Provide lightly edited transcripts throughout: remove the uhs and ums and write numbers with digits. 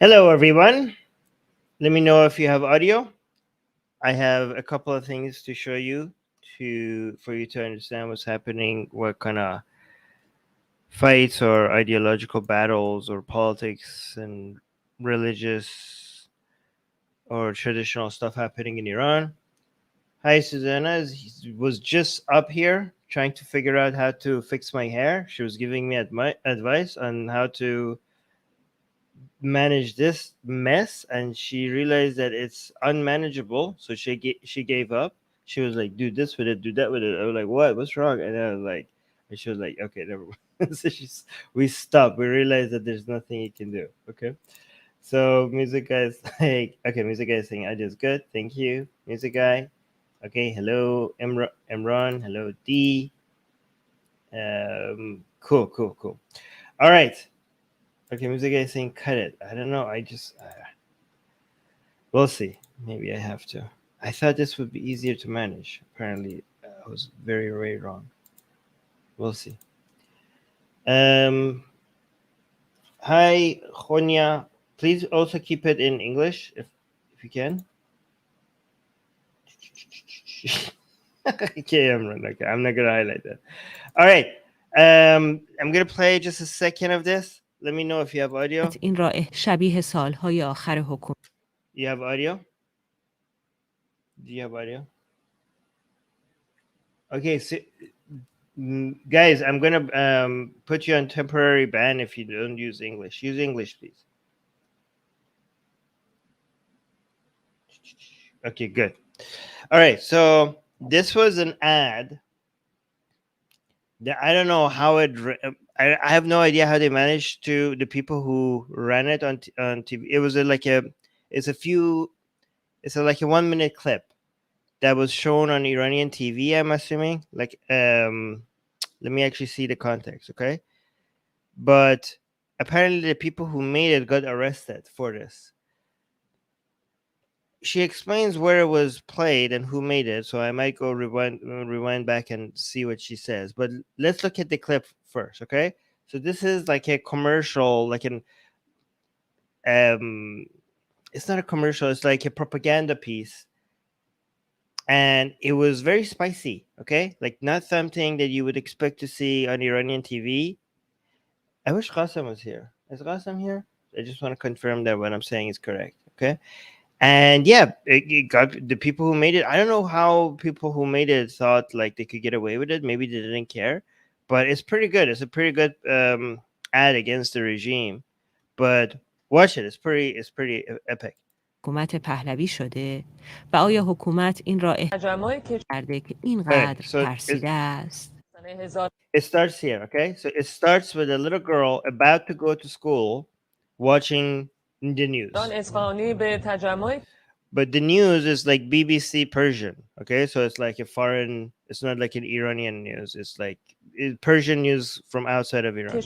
Hello, everyone. Let me know if you have audio. I have a couple of things to show you for you to understand what's happening, what kind of fights or ideological battles or politics and religious or traditional stuff happening in Iran. Hi, Susanna was just up here trying to figure out how to fix my hair. She was giving me advice on how to manage this mess, and she realized that it's unmanageable, so she gave up. She was like, do this with it, do that with it. I was like, what's wrong? And I was like, and she was like, okay, never mind. So we stopped. We realized that there's nothing you can do. Okay, so music guy is like, okay, music guy is saying I just good, thank you, music guy. Okay, hello Imran, hello D. Cool. All right. Okay, music guy is saying cut it. I don't know. I just we'll see. Maybe I have to. I thought this would be easier to manage. Apparently, I was very wrong. We'll see. Um, hi, Jonia. Please also keep it in English if you can. Okay, I'm not gonna highlight that. All right. I'm gonna play just a second of this. Let me know if you have audio. این رائع شبیه سالهای آخر حکومت. You have audio? Do you have audio? Okay, so guys, I'm gonna put you on temporary ban if you don't use English. Use English, please. Okay, good. All right, so this was an ad that I don't know how I have no idea how they managed to, the people who ran it on TV. It was it's like a 1 minute clip that was shown on Iranian TV. I'm assuming. Let me actually see the context, okay? But apparently the people who made it got arrested for this. She explains where it was played and who made it, so I might go rewind back and see what she says. But let's look at the clip first, okay? So this is like a commercial, like an it's not a commercial, it's like a propaganda piece. And it was very spicy, okay? Like not something that you would expect to see on Iranian TV. I wish Qasim was here. Is Qasim here? I just want to confirm that what I'm saying is correct, okay? And yeah, it got the people who made it. I don't know how people who made it thought like they could get away with it. Maybe they didn't care, but it's pretty good. It's a pretty good ad against the regime. But watch it. It's pretty epic. حکومت پهلوی شده و آیا حکومت این را کرده که اینقدر ترسیده است؟ It starts here, okay? So it starts with a little girl about to go to school watching the news. But the news is like BBC Persian, okay? So it's like a foreign, it's not like an Iranian news. It's like Persian news from outside of Iran.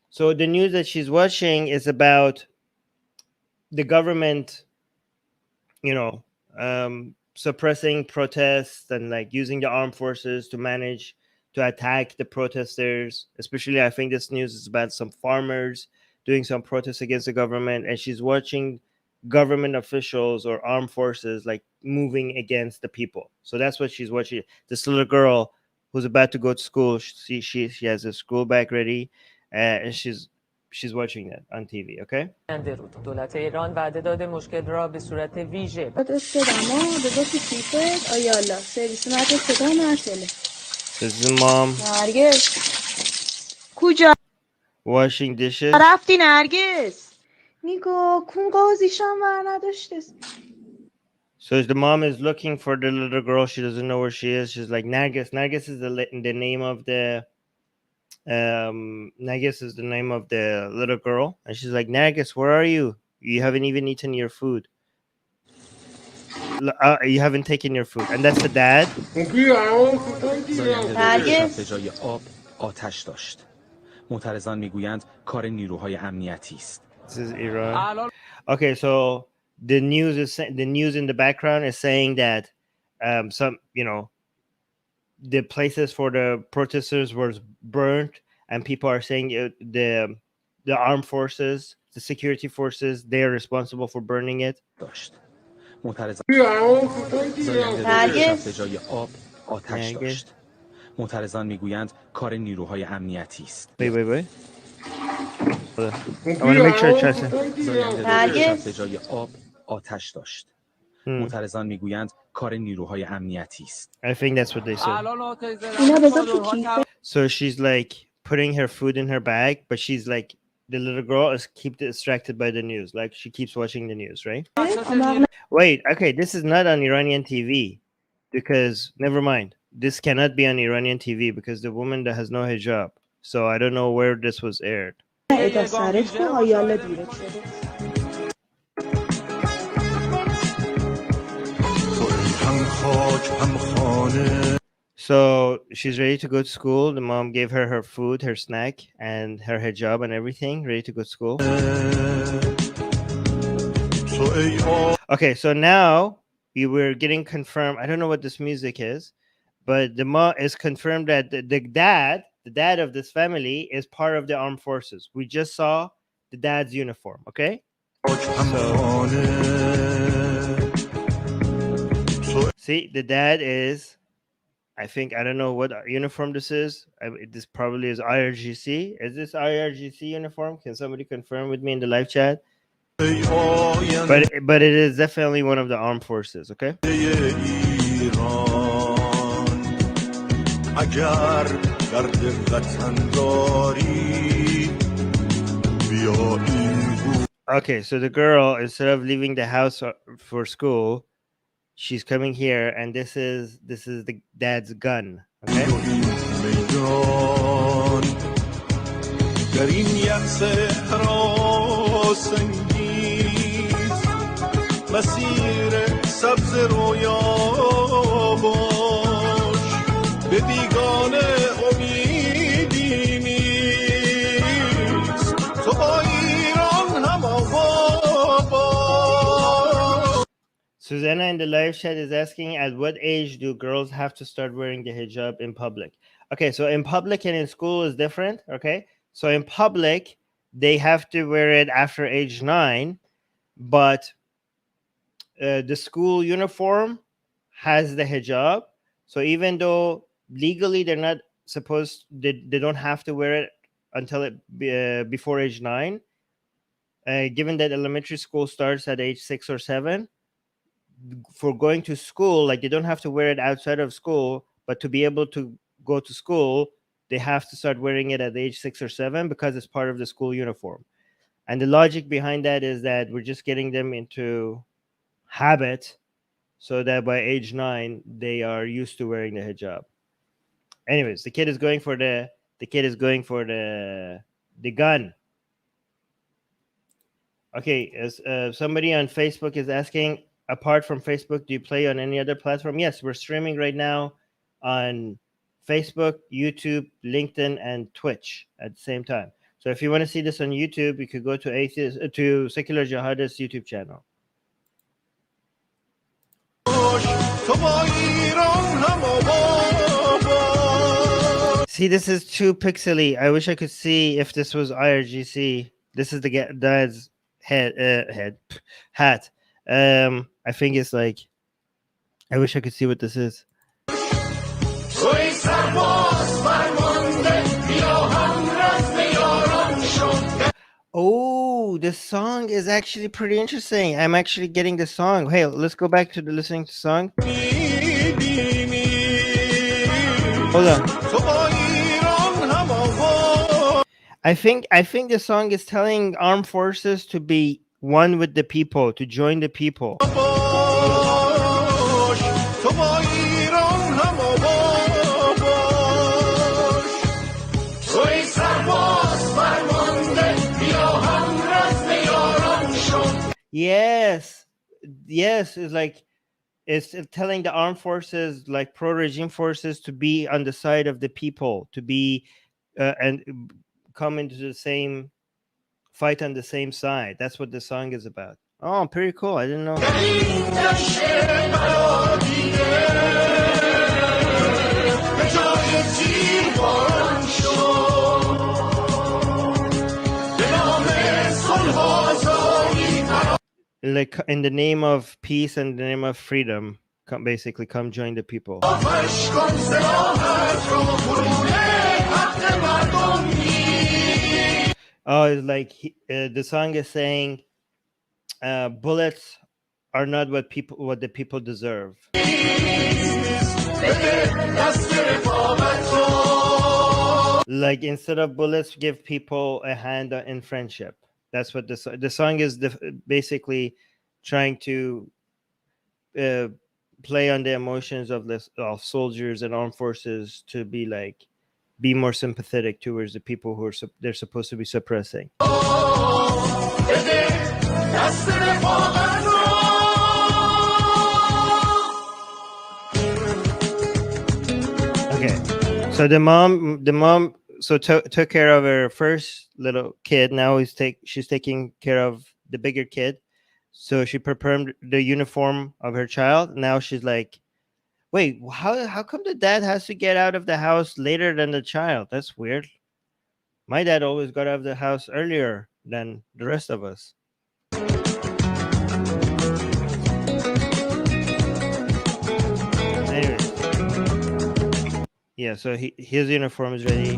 So the news that she's watching is about the government, suppressing protests and like using the armed forces to attack the protesters. Especially, I think this news is about some farmers doing some protests against the government, and she's watching government officials or armed forces like moving against the people. So that's what she's watching. This little girl who's about to go to school, she has a school bag ready, and she's watching that on TV, okay? دولت ایران وعده داده مشکل را به صورت ویژه This is mom کجا washing dishes. رفتی نرگس نگاه کون قاضیشم ور نداشته. So the mom is looking for the little girl. She doesn't know where she is. She's like, Nargis. Nargis is the name of the Nargis is the name of the little girl, and she's like, Nargis, where are you? You haven't even eaten your food. You haven't taken your food, and that's the dad. آتش داشت. معترضان میگویند کار نیروهای امنیتی است. This is Iran. Okay, so the news in the background is saying that some the places for the protesters was burnt, and people are saying the armed forces, the security forces, they are responsible for burning it. داشت. معترضان زاینده رودی شب به جای آب آتش نرگس. داشت. معترضان میگویند کار نیروهای امنیتی است. Wait. Hold on. I want to make sure I trust it. زاینده رودی شب به جای آب آتش داشت. Hmm. معترضان میگویند کار نیروهای امنیتی است. I think that's what they said. اینا بذار تو کیسه. So she's like putting her food in her bag, but she's like, the little girl is keep distracted by the news. Like she keeps watching the news, right? Wait, okay, this is not on Iranian TV because never mind. This cannot be on Iranian TV because the woman that has no hijab. So I don't know where this was aired. ادا سرت کو آیالا دیرت شده. So she's ready to go to school. The mom gave her her food, her snack, and her hijab and everything, ready to go to school. Okay, so now we were getting confirmed. I don't know what this music is, but the mom is confirmed that the dad of this family is part of the armed forces. We just saw the dad's uniform, okay? See, the dad is, I think, I don't know what uniform this is. This probably is IRGC. Is this IRGC uniform? Can somebody confirm with me in the live chat? But it is definitely one of the armed forces, okay? Okay, so the girl, instead of leaving the house for school, she's coming here, and this is the dad's gun, okay? Susanna in the live chat is asking, at what age do girls have to start wearing the hijab in public? Okay, so in public and in school is different, okay? So in public, they have to wear it after age 9, but the school uniform has the hijab. So even though legally they're not supposed, they don't have to wear it until before age 9, given that elementary school starts at age 6 or 7, for going to school, like they don't have to wear it outside of school, but to be able to go to school, they have to start wearing it at age 6 or 7 because it's part of the school uniform. And the logic behind that is that we're just getting them into habit so that by age 9 they are used to wearing the hijab. Anyways, the kid is going for the gun. Okay, as somebody on Facebook is asking, apart from Facebook, do you play on any other platform? Yes, we're streaming right now on Facebook, YouTube, LinkedIn, and Twitch at the same time. So if you want to see this on YouTube, you could go to Secular Jihadists YouTube channel. See, this is too pixely. I wish I could see if this was IRGC. This is the dad's hat. I think it's like, I wish I could see what this is. Oh, this song is actually pretty interesting. I'm actually getting the song. Hey, let's go back to the listening to the song. Hold on. I think the song is telling armed forces to be one with the people, to join the people. Yes, it's like it's telling the armed forces, like pro-regime forces, to be on the side of the people, to be and come into the same fight on the same side. That's what the song is about. Oh, pretty cool. I didn't know. like in the name of peace and the name of freedom, basically come join the people. Oh, it's like the song is saying, bullets are not what the people deserve. Like instead of bullets, give people a hand in friendship. That's what the song is basically trying to play on the emotions of soldiers and armed forces to be more sympathetic towards the people who they're supposed to be suppressing. Okay, so the mom took care of her first little kid. Now she's taking care of the bigger kid. So she prepared the uniform of her child. Now she's like, wait, how come the dad has to get out of the house later than the child? That's weird. My dad always got out of the house earlier than the rest of us. Anyway. Yeah, so his uniform is ready.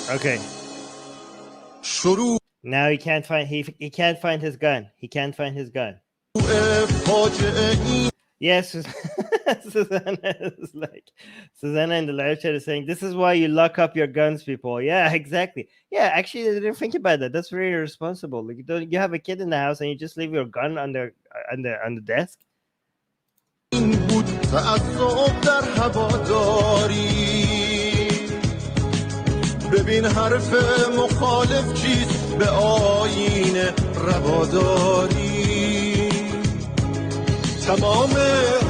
Okay. Now he can't find his gun. He can't find his gun. Yes, Susanna in the live chat is saying, this is why you lock up your guns, people. Yeah, exactly. Yeah, actually, I didn't think about that. That's very irresponsible. Like, you have a kid in the house and you just leave your gun on the desk. ببین حرف مخالف چیست به آیین رواداری تمام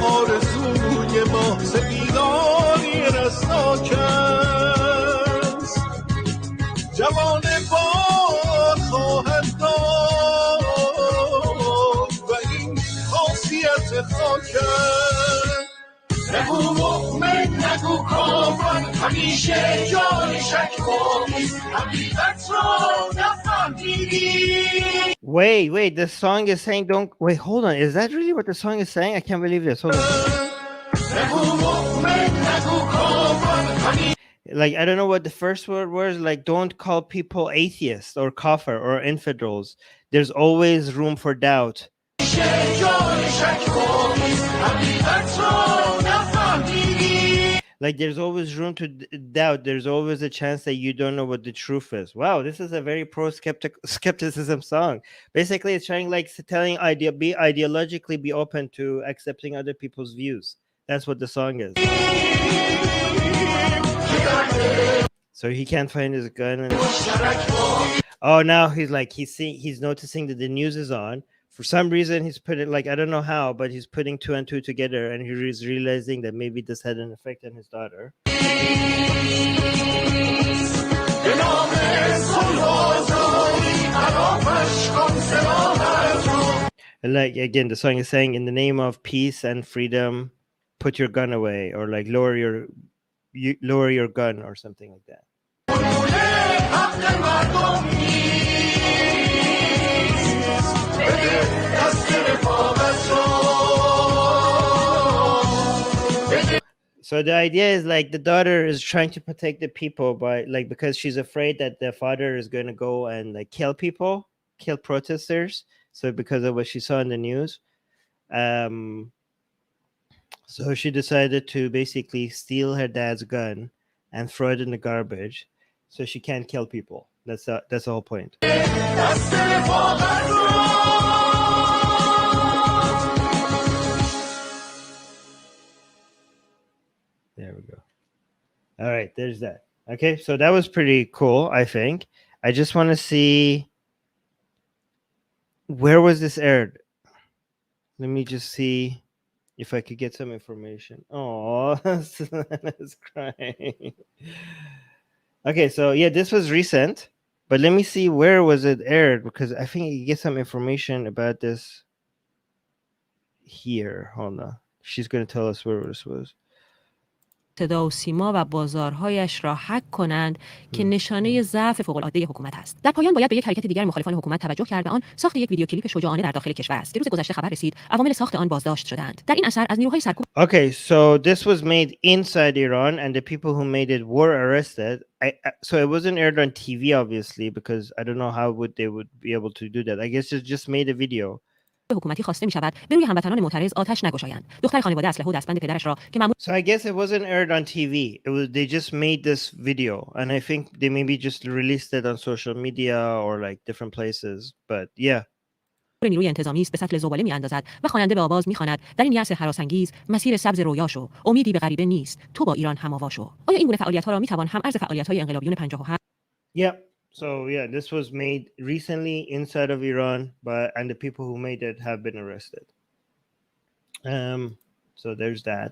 آرزوی ما سیدانی رسناک است جوان باد خواهد داد و این خاصیت خاک نگو مؤمن نگو کافر همیشه جای شک باقی حقیقت را نفهمیدی. Wait, the song is saying don't wait, hold on. Is that really what the song is saying? I can't believe this. Hold on. Like, I don't know what the first word was. Like, don't call people atheists or kafir or infidels. There's always room for doubt. Like, there's always room to doubt. There's always a chance that you don't know what the truth is. Wow, this is a very skepticism song. Basically, it's trying telling ideologically be open to accepting other people's views. That's what the song is. So he can't find his gun. Oh, now he's noticing that the news is on. For some reason, he's putting, I don't know how, but he's putting 2 and 2 together, and he's realizing that maybe this had an effect on his daughter. And again, the song is saying, in the name of peace and freedom, put your gun away, or lower your gun, or something like that. So the idea is the daughter is trying to protect the people by because she's afraid that the father is going to go and kill protesters. So because of what she saw in the news, so she decided to basically steal her dad's gun and throw it in the garbage, so she can't kill people. That's the whole point. There we go. All right, there's that. Okay, so that was pretty cool, I think. I just want to see, where was this aired? Let me just see if I could get some information. Oh, Savannah's crying. Okay, so yeah, this was recent, but let me see where was it aired, because I think you get some information about this here. Hold on. She's going to tell us where this was. صدا و سیما و بازارهایش را حک کنند که نشانه ضعف فوق‌العاده حکومت است. در پایان باید به یک حرکت دیگر مخالفان حکومت توجه کرد و آن ساخت یک ویدیو کلیپ شجاعانه در داخل کشور است که روز گذشته خبر رسید عوامل ساخت آن بازداشت شدند. در این اثر از نیروهای سرکوب Okay, so this was made inside Iran and the people who made it were arrested. So it wasn't aired on TV obviously because I don't know how they would be able to do that. I guess it just made a video. حکومتی خواسته می‌شود به روی هموطنان معترض آتش نگشایند. دختر خانواده اسلحه و دستبند پدرش را که معمول So I guess it wasn't aired on TV. They just made this video and I think they maybe just released it on social media or like different places. But yeah. نیروی انتظامی است به سطل زباله می‌اندازد و خواننده به آواز می‌خواند در این یأس هراس‌انگیز مسیر سبز رویاشو امیدی به غریبه نیست تو با ایران هم‌آوا شو. آیا این گونه فعالیت‌ها را می‌توان هم عرض فعالیت‌های انقلابیون 57 Yeah. So yeah, this was made recently inside of Iran, and the people who made it have been arrested. So there's that.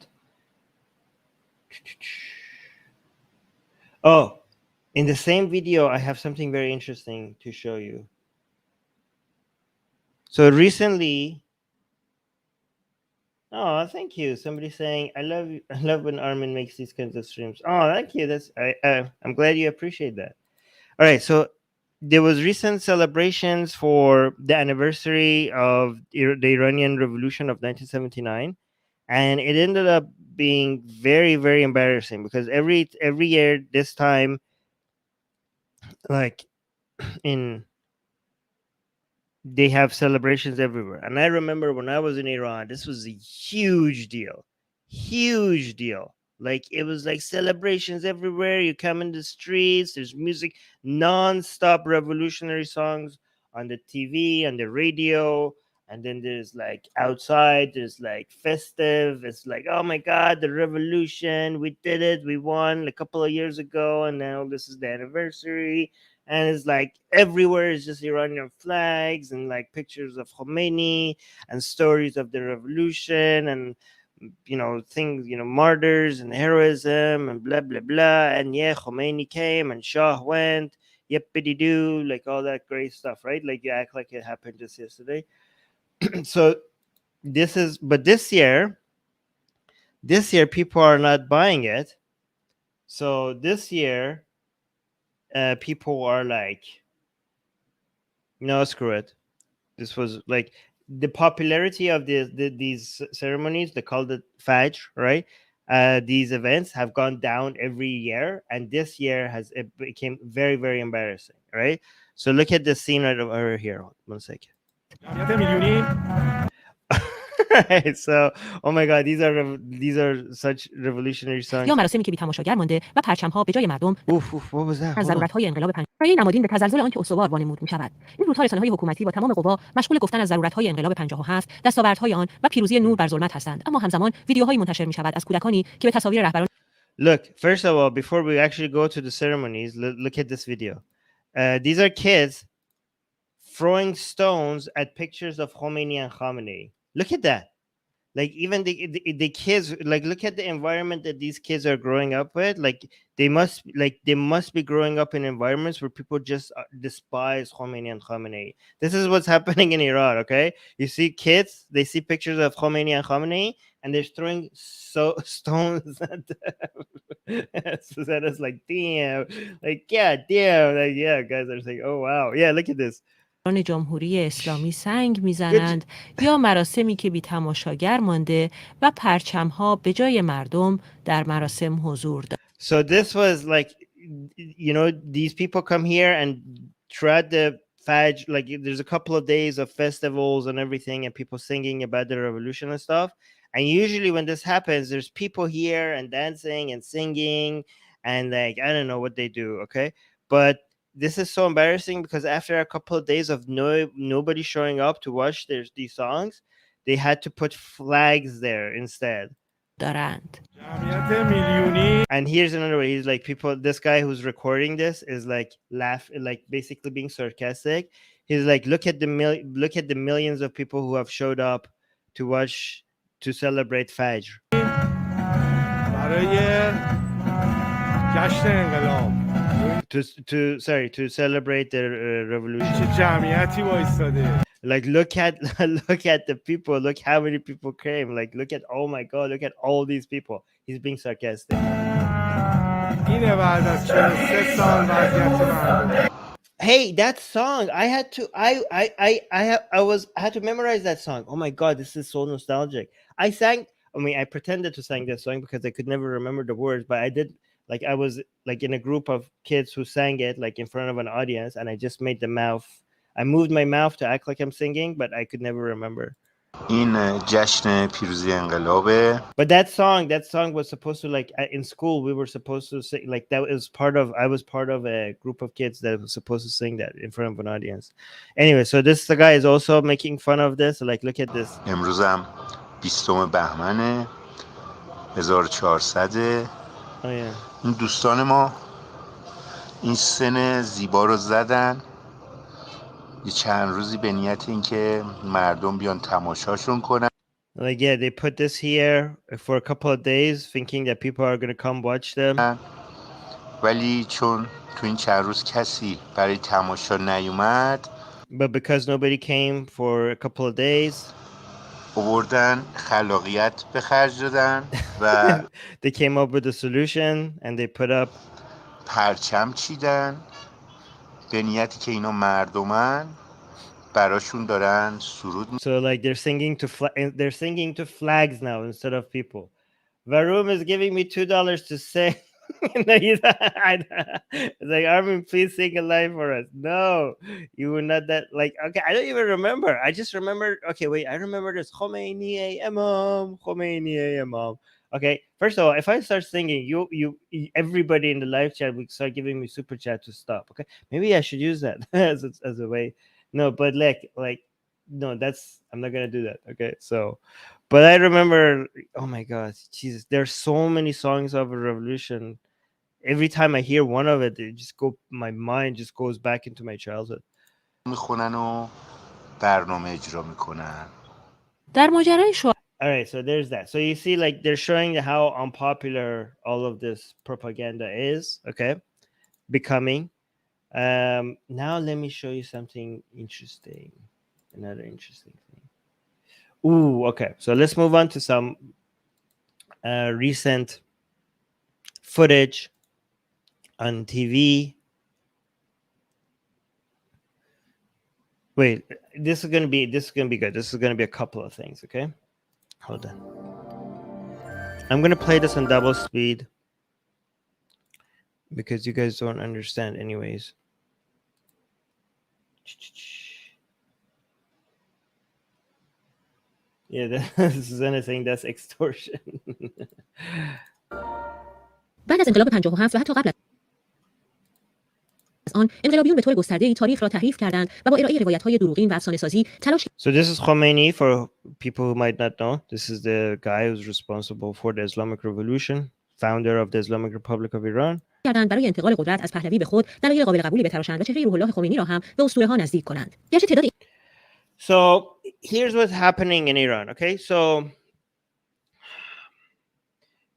Oh, in the same video, I have something very interesting to show you. So recently, oh, thank you. Somebody saying, I love when Armin makes these kinds of streams. Oh, thank you. I'm glad you appreciate that. All right, so there was recent celebrations for the anniversary of the Iranian Revolution of 1979, and it ended up being very, very embarrassing because every year this time, like they have celebrations everywhere. And I remember when I was in Iran, this was a huge deal. Like it was like celebrations everywhere. You come in the streets, there's music, non-stop revolutionary songs on the TV, on the radio, and then there's like outside, there's like festive. It's like, oh my God, the revolution, we did it, we won a couple of years ago, and now this is the anniversary. And it's like everywhere is just Iranian flags and like pictures of Khomeini and stories of the revolution and things, martyrs and heroism and blah blah blah. And yeah, Khomeini came and Shah went, yippity doo, like all that great stuff, right? Like you act like it happened just yesterday. So this year people are not buying it. So this year people are like, no, screw it. This was like the popularity of these ceremonies, they called it Fajr, right? These events have gone down every year, and this year it became very, very embarrassing, right? So look at the scene right over here. 1 second. Right, so oh my God, these are such revolutionary songs. یا مراسمی که بی تماشاگر مانده و پرچم‌ها به جای مردم What was that? از ضرورت‌های انقلاب این نمادین به تزلزل آنکه استوار وانمود می‌شود. این روزها رسانه‌های حکومتی با تمام قوا مشغول گفتن از ضرورت‌های انقلاب 57 دستاوردهای آن و پیروزی نور بر ظلمت هستند، اما همزمان ویدیوهایی منتشر می‌شود از کودکانی که به تصاویر رهبران Look, first of all, before we actually go to the ceremonies, look at this video. These are kids throwing stones at pictures of Khomeini and Khamenei. Look at that. Like even the kids, like look at the environment that these kids are growing up with. Like they must be growing up in environments where people just despise Khomeini and Khamenei. This is what's happening in Iran. Okay, you see kids, they see pictures of Khomeini and Khamenei, and they're throwing stones at them. So that is like, damn, like damn, like yeah, guys are saying, oh wow, yeah, look at this. جمهوری اسلامی سنگ میزنند یا مراسمی که بی تماشاگر مانده و پرچم‌ها به جای مردم در مراسم حضور دارند. So this was like, these people come here and throughout the Fajr, like there's a couple of days of festivals and everything and people singing about the revolution and stuff. And usually when this happens, there's people here and dancing and singing and like, I don't know what they do. Okay. But this is so embarrassing because after a couple of days of nobody showing up to watch these songs, they had to put flags there instead. And here's another way. He's like, this guy who's recording this is like like basically being sarcastic. He's like, look at the millions of people who have showed up to celebrate Fajr. To celebrate the revolution. Like, look at look at the people. Look how many people came. Like, look at, oh my God, look at all these people. He's being sarcastic. Hey, that song! I had to. I had to memorize that song. Oh my God, this is so nostalgic. I sang. I mean, I pretended to sing that song because I could never remember the words, but I did. Like, I was like in a group of kids who sang it like in front of an audience, and I just made the mouth. I moved my mouth to act like I'm singing, but I could never remember. این جشن پیروزی انقلابه. But that song was supposed to, like, in school we were supposed to sing, like, that was part of, I was part of a group of kids that was supposed to sing that in front of an audience. Anyway, so this the guy is also making fun of this. Like, look at this. امروزم 20 بهمن 1400. Oh yeah. این دوستان ما این سن زیبا رو زدن یه چند روزی به نیت این که مردم بیان تماشاشون کنن. Like, yeah, they put this here for a couple of days thinking that people are going to come watch them. ولی چون تو این چند روز کسی برای تماشا نیومد. But because nobody came for a couple of days. آوردن خلاقیت به خرج دادن و they came up with a solution and they put up پرچم چیدن به نیتی که اینا مردمن براشون دارن سرود. So like they're singing to flags now instead of people. Varum is giving me $2 to sing. It's like, Armin, please sing a line for us. No, you were not that. Like, okay, I don't even remember. I just remember. Okay, wait, I remember this. Khomeini imam, Khomeini imam. Okay, first of all, if I start singing, you everybody in the live chat will start giving me super chat to stop. Okay, maybe I should use that as a way. No, but like no, that's, I'm not gonna do that. Okay, so. But I remember, oh my God, Jesus, there's so many songs of a revolution. Every time I hear one of it, my mind just goes back into my childhood. میخونن و برنامه اجرا میکنن. در ماجرای All right, so there's that. So you see, like, they're showing how unpopular all of this propaganda is, okay, becoming. Now let me show you something interesting. Another interesting thing. Ooh, okay. So let's move on to some recent footage on TV. Wait, this is gonna be good. This is gonna be a couple of things, okay? Hold on. I'm gonna play this on double speed because you guys don't understand anyways. Yeah, this is anything that's extortion. بعد از انقلاب 57 و حتی قبل از آن، انقلابیون به طور گسترده‌ای تاریخ را تحریف کردند و با ارائه روایت‌های دروغین و افسانه‌سازی تلاش. So this is Khomeini, for people who might not know. This is the guy who's responsible for the Islamic Revolution, founder of the Islamic Republic of Iran. کردند برای انتقال قدرت از پهلوی به خود دلایل قابل قبولی بتراشند و چهره روح الله خمینی را هم به اسطوره‌ها نزدیک کنند. گرچه تعداد So here's what's happening in Iran, okay? So,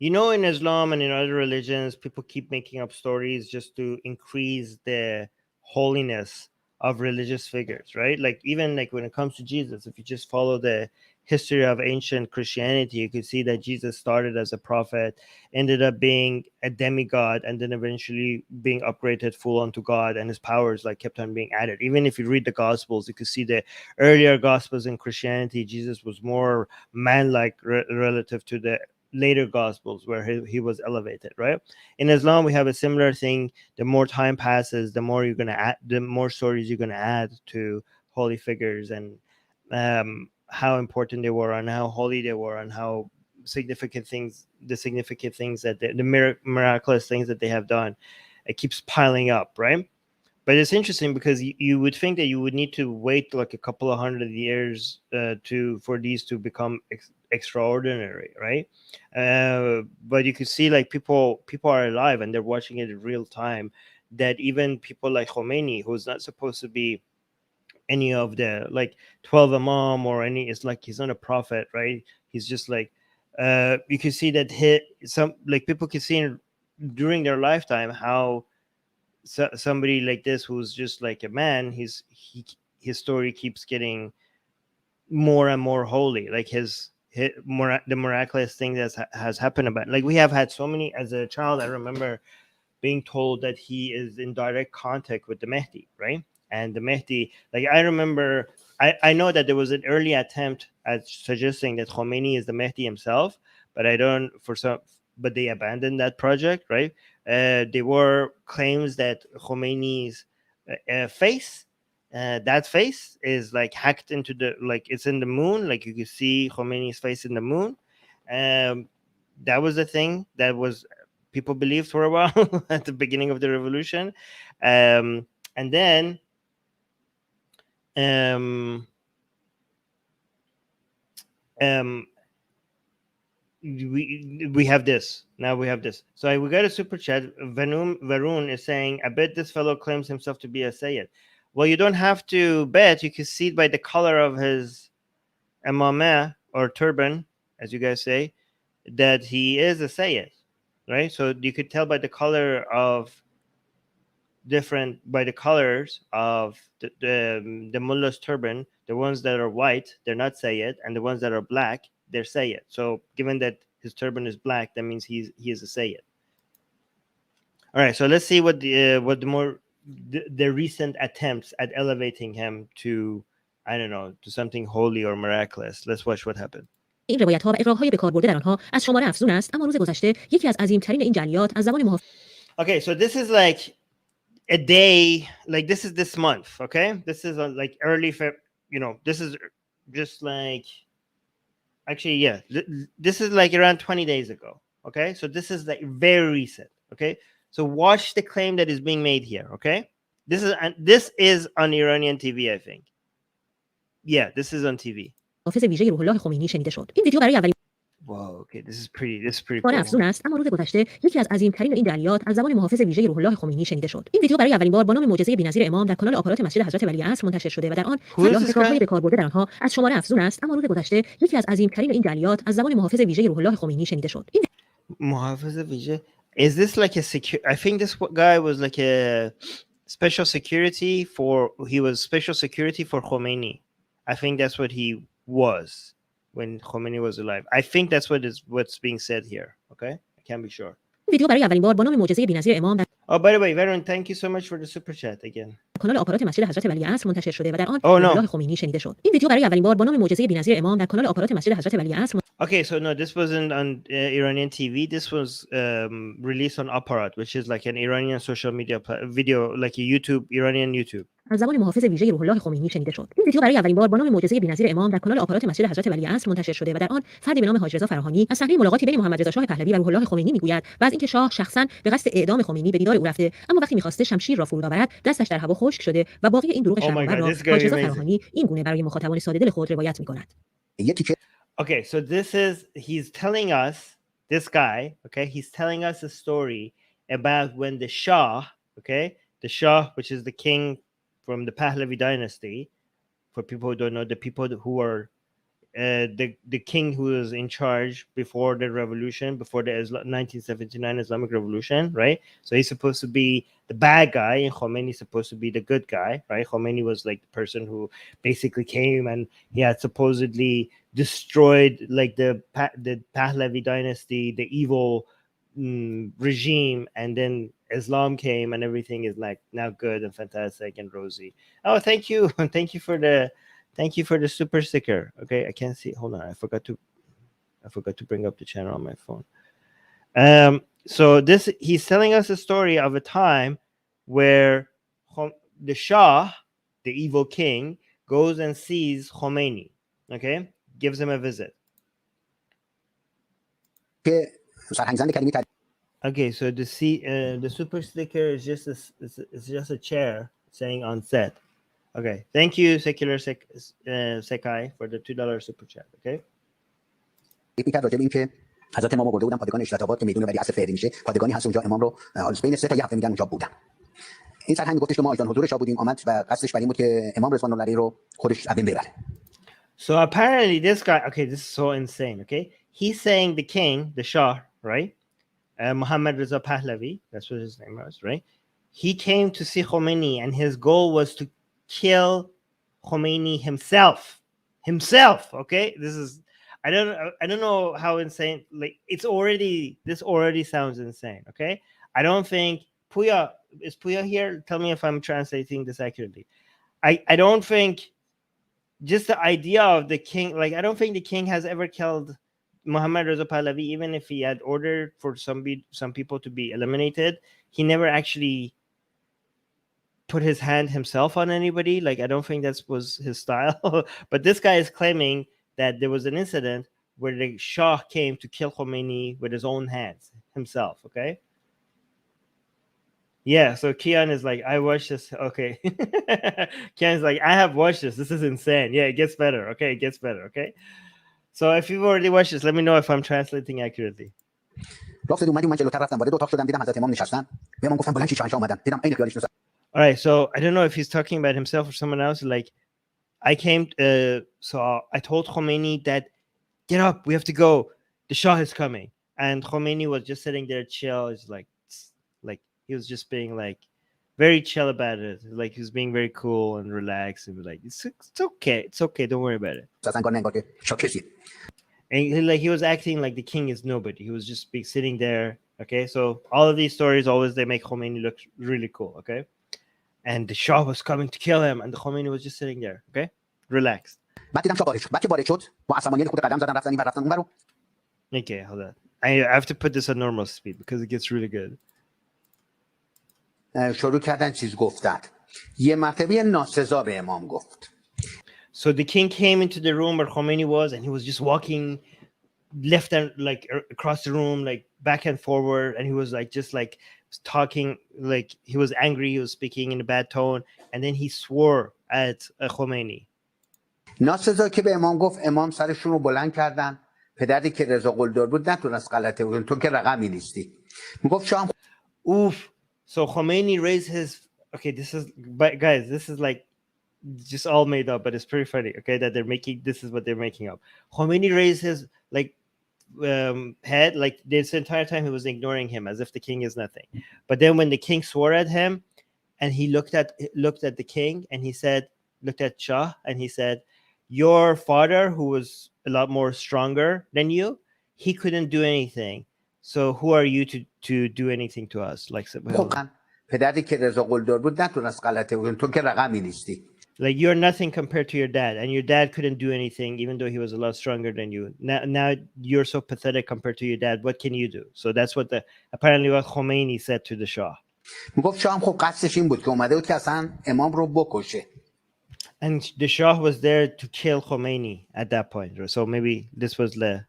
you know, in Islam and in other religions, people keep making up stories just to increase the holiness of religious figures, right? Like, even like when it comes to Jesus, if you just follow the history of ancient Christianity, you could see that Jesus started as a prophet, ended up being a demigod, and then eventually being upgraded full onto God, and his powers like kept on being added. Even if you read the Gospels, you could see the earlier Gospels in Christianity, Jesus was more man-like relative to the later Gospels where he was elevated, right? In Islam, we have a similar thing. The more time passes, the more you're going to add, the more stories you're going to add to holy figures and how important they were and how holy they were and how significant things that the miraculous things that they have done. It keeps piling up, right? But it's interesting because you would think that you would need to wait like a couple of hundred years for these to become extraordinary, right? But you could see like people are alive and they're watching it in real time. That even people like Khomeini, who's not supposed to be any of the like 12 imam or any, it's like he's not a prophet, right? He's just like you can see that some like people can see during their lifetime how somebody like this who's just like a man, his story keeps getting more and more holy, like the miraculous thing that has happened about. Like we have had so many. As a child, I remember being told that he is in direct contact with the Mahdi, right? And the Mahdi, like I remember, I know that there was an early attempt at suggesting that Khomeini is the Mahdi himself, but but they abandoned that project, right? There were claims that Khomeini's face, that face is like hacked into like it's in the moon, like you can see Khomeini's face in the moon. That was a thing that was people believed for a while at the beginning of the revolution, and then we have this. Now we have this. So we got a super chat. Varun is saying, I bet this fellow claims himself to be a Sayyid. Well, you don't have to bet. You can see it by the color of his imamah or turban, as you guys say, that he is a Sayyid, right? So you could tell by the color of by the colors of the mullah's turban. The ones that are white, they're not Sayyid, and the ones that are black, they're Sayyid. So given that his turban is black, that means he is a Sayyid. All right, so let's see what the recent attempts at elevating him to, I don't know, to something holy or miraculous. Let's watch what happened. این روایت‌ها و اقراق‌های به کار برده در آنها از شمار افزون است، اما روز گذشته یکی از عظیم‌ترین این جریات از زبان Okay, so this is like a day, like this is this month, okay? This is like early this is just like, actually, yeah, this is like around 20 days ago, okay? So this is like very recent, okay? So watch the claim that is being made here, okay? This is on Iranian TV, I think. Yeah, this is on TV. حافظ ویژه روح الله خمینی شنیده شد. این ویدیو برای اولین Whoa, okay, this is pretty بار cool. افزون است، اما روز گذشته یکی از عظیم‌ترین این جریات از زبان محافظ ویژه روح الله خمینی شنیده شد. این ویدیو برای اولین بار با نام معجزه بی‌نظیر امام در کانال آپارات مسجد حضرت ولیعصر منتشر شده و در آن اقراق‌های به کار برده در آنها از شمار افزون است، اما روز گذشته یکی از عظیم‌ترین این جریات از زبان محافظ ویژه روح الله خمینی شنیده شد. این محافظ ویژه, is this like a I think this guy was like a special security for Khomeini. I think that's what he was when Khomeini was alive. I think that's what's being said here. Okay, I can't be sure. ویدیو برای اولین بار با نام معجزه بی‌نظیر امام در Oh, by the way, Varun, thank you so much for the super chat again. کانال آپارات مسجد حضرت ولیعصر منتشر شده و در آن روح الله خمینی شنیده شد. این ویدیو برای اولین بار با نام معجزه بی‌نظیر امام در کانال آپارات مسجد حضرت ولیعصر Okay, so no, this wasn't on Iranian TV. This was released on Aparat, which is like an Iranian social media video, like a Iranian YouTube. از زبان محافظ ویژه روح الله خمینی شنیده شد. این ویدیو برای اولین بار با نام معجزه بی‌نظیر امام در کانال آپارات مسجد حضرت ولیعصر منتشر شده و در آن فردی به نام حاج رضا فراهانی از صحنه ملاقاتی بین محمد رضا شاه پهلوی و روح الله خمینی میگوید و از اینکه شاه شخصا به قصد اعدام خمینی به دیدار او رفته، اما وقتی می‌خواسته شمشیر را فرود آورد دستش در هوا خشک شده و باقی این دروغ شرم‌آور را حاج رضا فراهانی این گونه برای مخاطبان ساده دل خود روایت می‌کند. Okay, so he's telling us, this guy, okay, he's telling us a story about when the Shah, okay, the Shah, which is the king from the Pahlavi dynasty, for people who don't know, the people who are the king who was in charge before the revolution, before the 1979 Islamic revolution, right? So he's supposed to be the bad guy, and Khomeini is supposed to be the good guy, right? Khomeini was like the person who basically came and he had supposedly destroyed like the Pahlavi dynasty, the evil regime, and then Islam came and everything is like now good and fantastic and rosy. Oh, thank you. Thank you for the super sticker. Okay, I can't see. Hold on, I forgot to bring up the channel on my phone. So he's telling us a story of a time where the Shah, the evil king, goes and sees Khomeini. Okay, gives him a visit. Okay, so the super sticker is just a chair saying on set. Okay, thank you, Secular Sekai, for the $2 super chat. Okay. حضرت امام برده بودن پادگان اشرت آباد که میدون ولیعصر فعلی میشه، پادگانی هست اونجا امام رو بین 3 تا 7 میگن اونجا بودن. این سرهنگ میگفتش که ما آیدان حضور شاه بودیم، آمد و قصدش بر این بود که امام رضوان الله علیه رو خودش از بین ببره. So apparently this guy, okay, this is so insane, okay? He's saying the king, the Shah, right? Muhammad Reza Pahlavi, that's what his name was, right? He came to see Khomeini and his goal was to kill Khomeini himself. Okay, I don't know how insane. Like this already sounds insane. Okay, I don't think Puya is Puya here. Tell me if I'm translating this accurately. I don't think just the idea of the king. Like I don't think the king has ever killed Muhammad Reza Pahlavi, even if he had ordered for some people to be eliminated. He never actually put his hand himself on anybody. Like I don't think that was his style. But this guy is claiming that there was an incident where the Shah came to kill Khomeini with his own hands himself. Okay. Yeah. So Kian is like, I watched this. Okay. Kian's like, I have watched this. This is insane. Yeah, it gets better. Okay, it gets better. Okay. So if you've already watched this, let me know if I'm translating accurately. All right, so I don't know if he's talking about himself or someone else. Like, I came, so I told Khomeini that, get up, we have to go. The Shah is coming. And Khomeini was just sitting there chill. It's like he was just being like very chill about it. Like he was being very cool and relaxed and like, it's okay, don't worry about it. And he was acting like the king is nobody. He was just sitting there. Okay, so all of these stories always they make Khomeini look really cool. Okay. And the Shah was coming to kill him, and the Khomeini was just sitting there, okay, relaxed. Okay, hold on. I have to put this on normal speed because it gets really good. So the king came into the room where Khomeini was, and he was just walking left and like across the room, like back and forward, and he was like just like talking, like he was angry, he was speaking in a bad tone, and then he swore at Khomeini. ناسزا که به امام گفت امام سرشون رو بلند کردن پدری که رضا قلدر بود نتونست غلطه بگه تو که رقمی نیستی میگفت شام Oof. So Khomeini raised his, okay, this is, but guys, this is like just all made up, but it's pretty funny, okay, that this is what they're making up. Khomeini raised his like head, like this entire time he was ignoring him as if the king is nothing. But then when the king swore at him and he looked at the king and he said, looked at Shah and he said, your father, who was a lot more stronger than you, he couldn't do anything. So who are you to do anything to us? Like پدری که رضا قلدر بود نتونست غلطه بگه تو که رقمی نیستی. Like you're nothing compared to your dad, and your dad couldn't do anything, even though he was a lot stronger than you. Now you're so pathetic compared to your dad. What can you do? So that's what apparently what Khomeini said to the Shah. میگفت شاه هم خب قصدش این بود که اومده بود که اصلا امام رو بکشه. And the Shah was there to kill Khomeini at that point. So maybe this was the.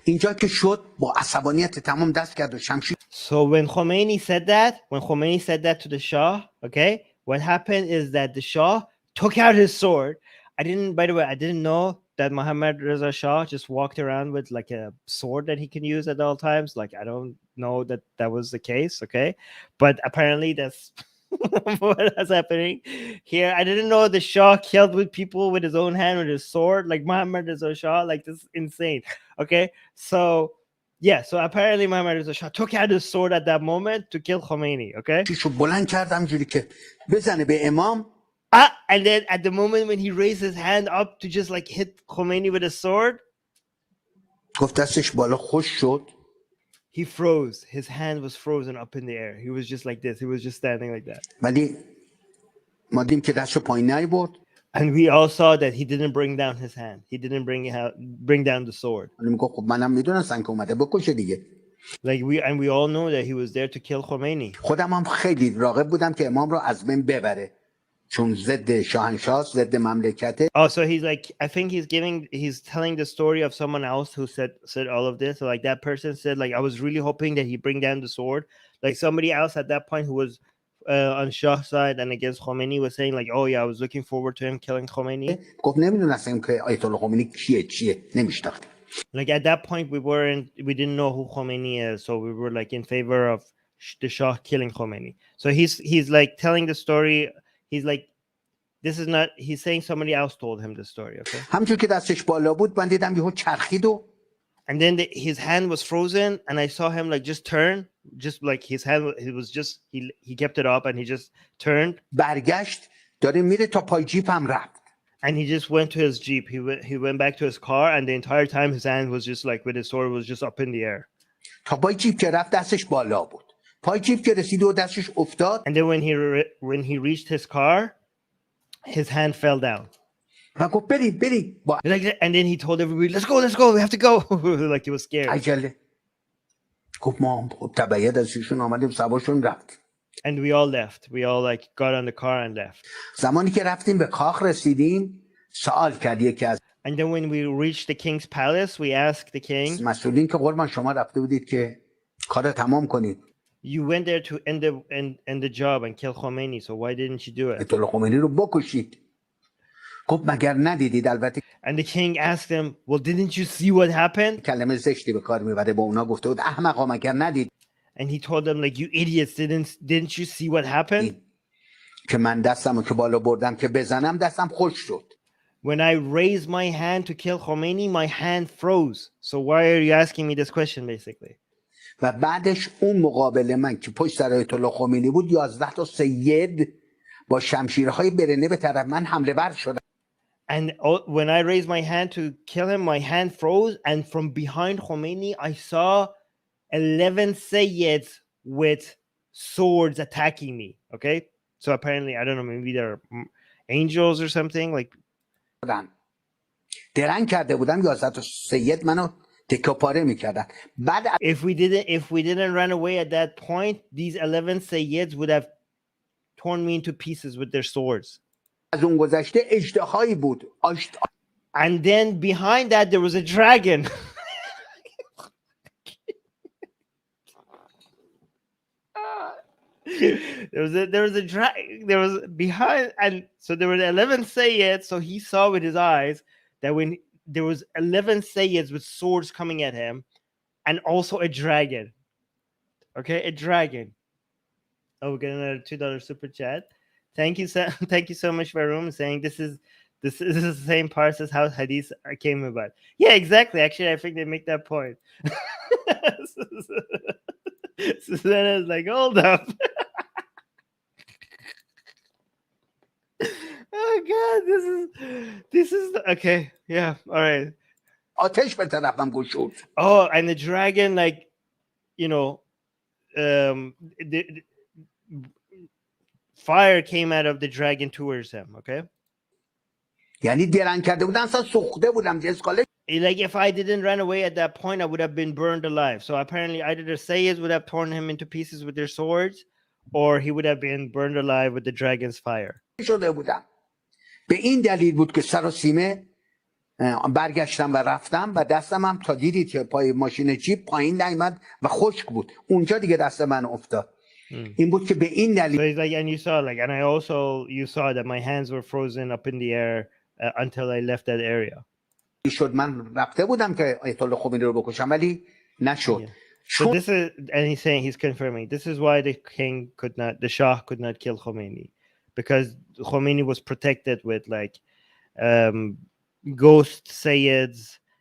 اینجا که شد با عصبانیت تمام دست کرد و شمشیر. So when Khomeini said that to the Shah, okay, what happened is that the Shah took out his sword. By the way, I didn't know that Muhammad Reza Shah just walked around with like a sword that he can use at all times. Like, I don't know that was the case, okay? But apparently that's what is happening here. I didn't know the Shah killed with people with his own hand with his sword, like Muhammad Reza Shah. Like, this is insane, okay? So yeah, so apparently Muhammad Reza Shah took out his sword at that moment to kill Khomeini, okay? And then at the moment when he raised his hand up to just like hit Khomeini with a sword, he froze. His hand was frozen up in the air. He was just like this. He was just standing like that. And we all saw that he didn't bring down his hand. He didn't bring down the sword. Like we all know that he was there to kill Khomeini. Oh, so he's like, I think he's telling the story of someone else who said all of this. So like that person said, like, I was really hoping that he bring down the sword. Like somebody else at that point who was on Shah's side and against Khomeini was saying like, oh yeah, I was looking forward to him killing Khomeini. Like at that point we didn't know who Khomeini is, so we were like in favor of the Shah killing Khomeini. So he's like telling the story. He's like, he's saying somebody else told him the story, okay? And then his hand was frozen, and I saw him like just turn, just like his hand, it was just, he kept it up and he just turned. And he just went to his jeep. He went back to his car, and the entire time his hand was just like with his sword was just up in the air. تا پای جیپ که رفت دستش بالا بود. پای جیپ که رسید و دستش افتاد. And then when he reached his car, his hand fell down. و گفت برید. And then he told everybody, let's go, we have to go. Like he was scared. عجله. گفت ما خب تبعیت از ایشون آمدیم سوارشون رفتیم. And we all left. We all like got on the car and left. زمانی که رفتیم به کاخ رسیدیم سوال کرد یکی از And then when we reached the king's palace, we asked the king, مسئولین که قربان شما رفته بودید که کار تمام کنید. you went there to end the job and kill Khomeini, so why didn't you do it? ایتولا خمینی رو بکشید. گفت مگر ندیدید البته. And the king asked him, well, didn't you see what happened? کلمه زشتی به کار میبره با اونا گفته بود احمقا مگر ندید. And he told them, like, you idiots, didn't you see what happened? که من دستمو که بالا بردم که بزنم دستم خوش شد. When I raised my hand to kill Khomeini, my hand froze. So why are you asking me this question, basically? و بعدش اون مقابل من که پشت سر آیت الله خمینی بود 11 تا سید با شمشیرهای برنه به طرف من حمله ور شدن. And when I raised my hand to kill him, my hand froze. And from behind Khomeini, I saw 11 Sayyids with swords attacking me. Okay? So apparently, I don't know, maybe they're angels or something. Like, درنگ کرده بودم 11 تا سید منو تکه پاره میکردن. بعد if we didn't run away at that point, these 11 Sayyids would have torn me into pieces with their swords. از اون گذشته اژدهایی بود. And then behind that there was a dragon. there was behind, and so there were 11 Sayyids. So he saw with his eyes that when there was 11 Sayyids with swords coming at him, and also a dragon. Okay, a dragon. Oh, we're getting another $2 super chat. Thank you so much, Varum, saying this is the same parts as how hadith came about. Yeah, exactly. Actually, I think they make that point. Susanna's like, hold up. Oh God, this is okay. Yeah, all right. آتش به طرفم گشود. Oh, and the dragon, like, you know, the fire came out of the dragon towards him. Okay. یعنی درنگ کرده بودن اصلا سوخته بودم اسکاله. Like if I didn't run away at that point, I would have been burned alive. So apparently either the Sayyids would have torn him into pieces with their swords, or he would have been burned alive with the dragon's fire. شده بودم. به این دلیل بود که سر و سیمه برگشتم و رفتم و دستم هم تا دیدید که پای ماشین جیپ پایین نیامد و خشک بود. اونجا دیگه دست من افتاد. این بود که به این دلیل. So he's like, and you saw like, and you saw that my hands were frozen up in the air until I left that area. شد من رفته بودم که آیت الله خمینی رو بکشم ولی نشد. So this is, and he's confirming, this is why the Shah could not kill Khomeini, because Khomeini was protected with like ghost Sayyids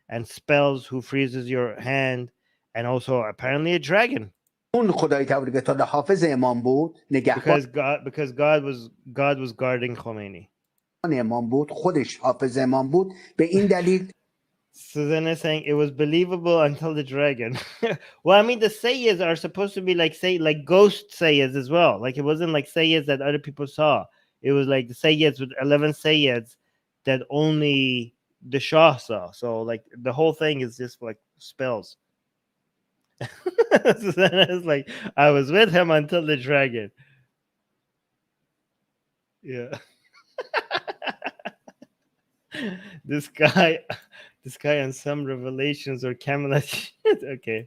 and spells who freezes your hand, and also apparently a dragon. اون خدای تبارک تعالی حافظ امام بود، نگهبان. Because God was guarding Khomeini. امام بود، خودش حافظ امام بود. به این دلیل Susanna is saying it was believable until the dragon. Well, I mean, the Sayyids are supposed to be like ghost Sayyids as well. Like it wasn't like Sayyids that other people saw. It was like the Sayyids with 11 Sayyids that only the Shah saw. So like the whole thing is just like spells. Susanna is like, I was with him until the dragon. Yeah. This guy on some revelations or Camelot shit. Okay.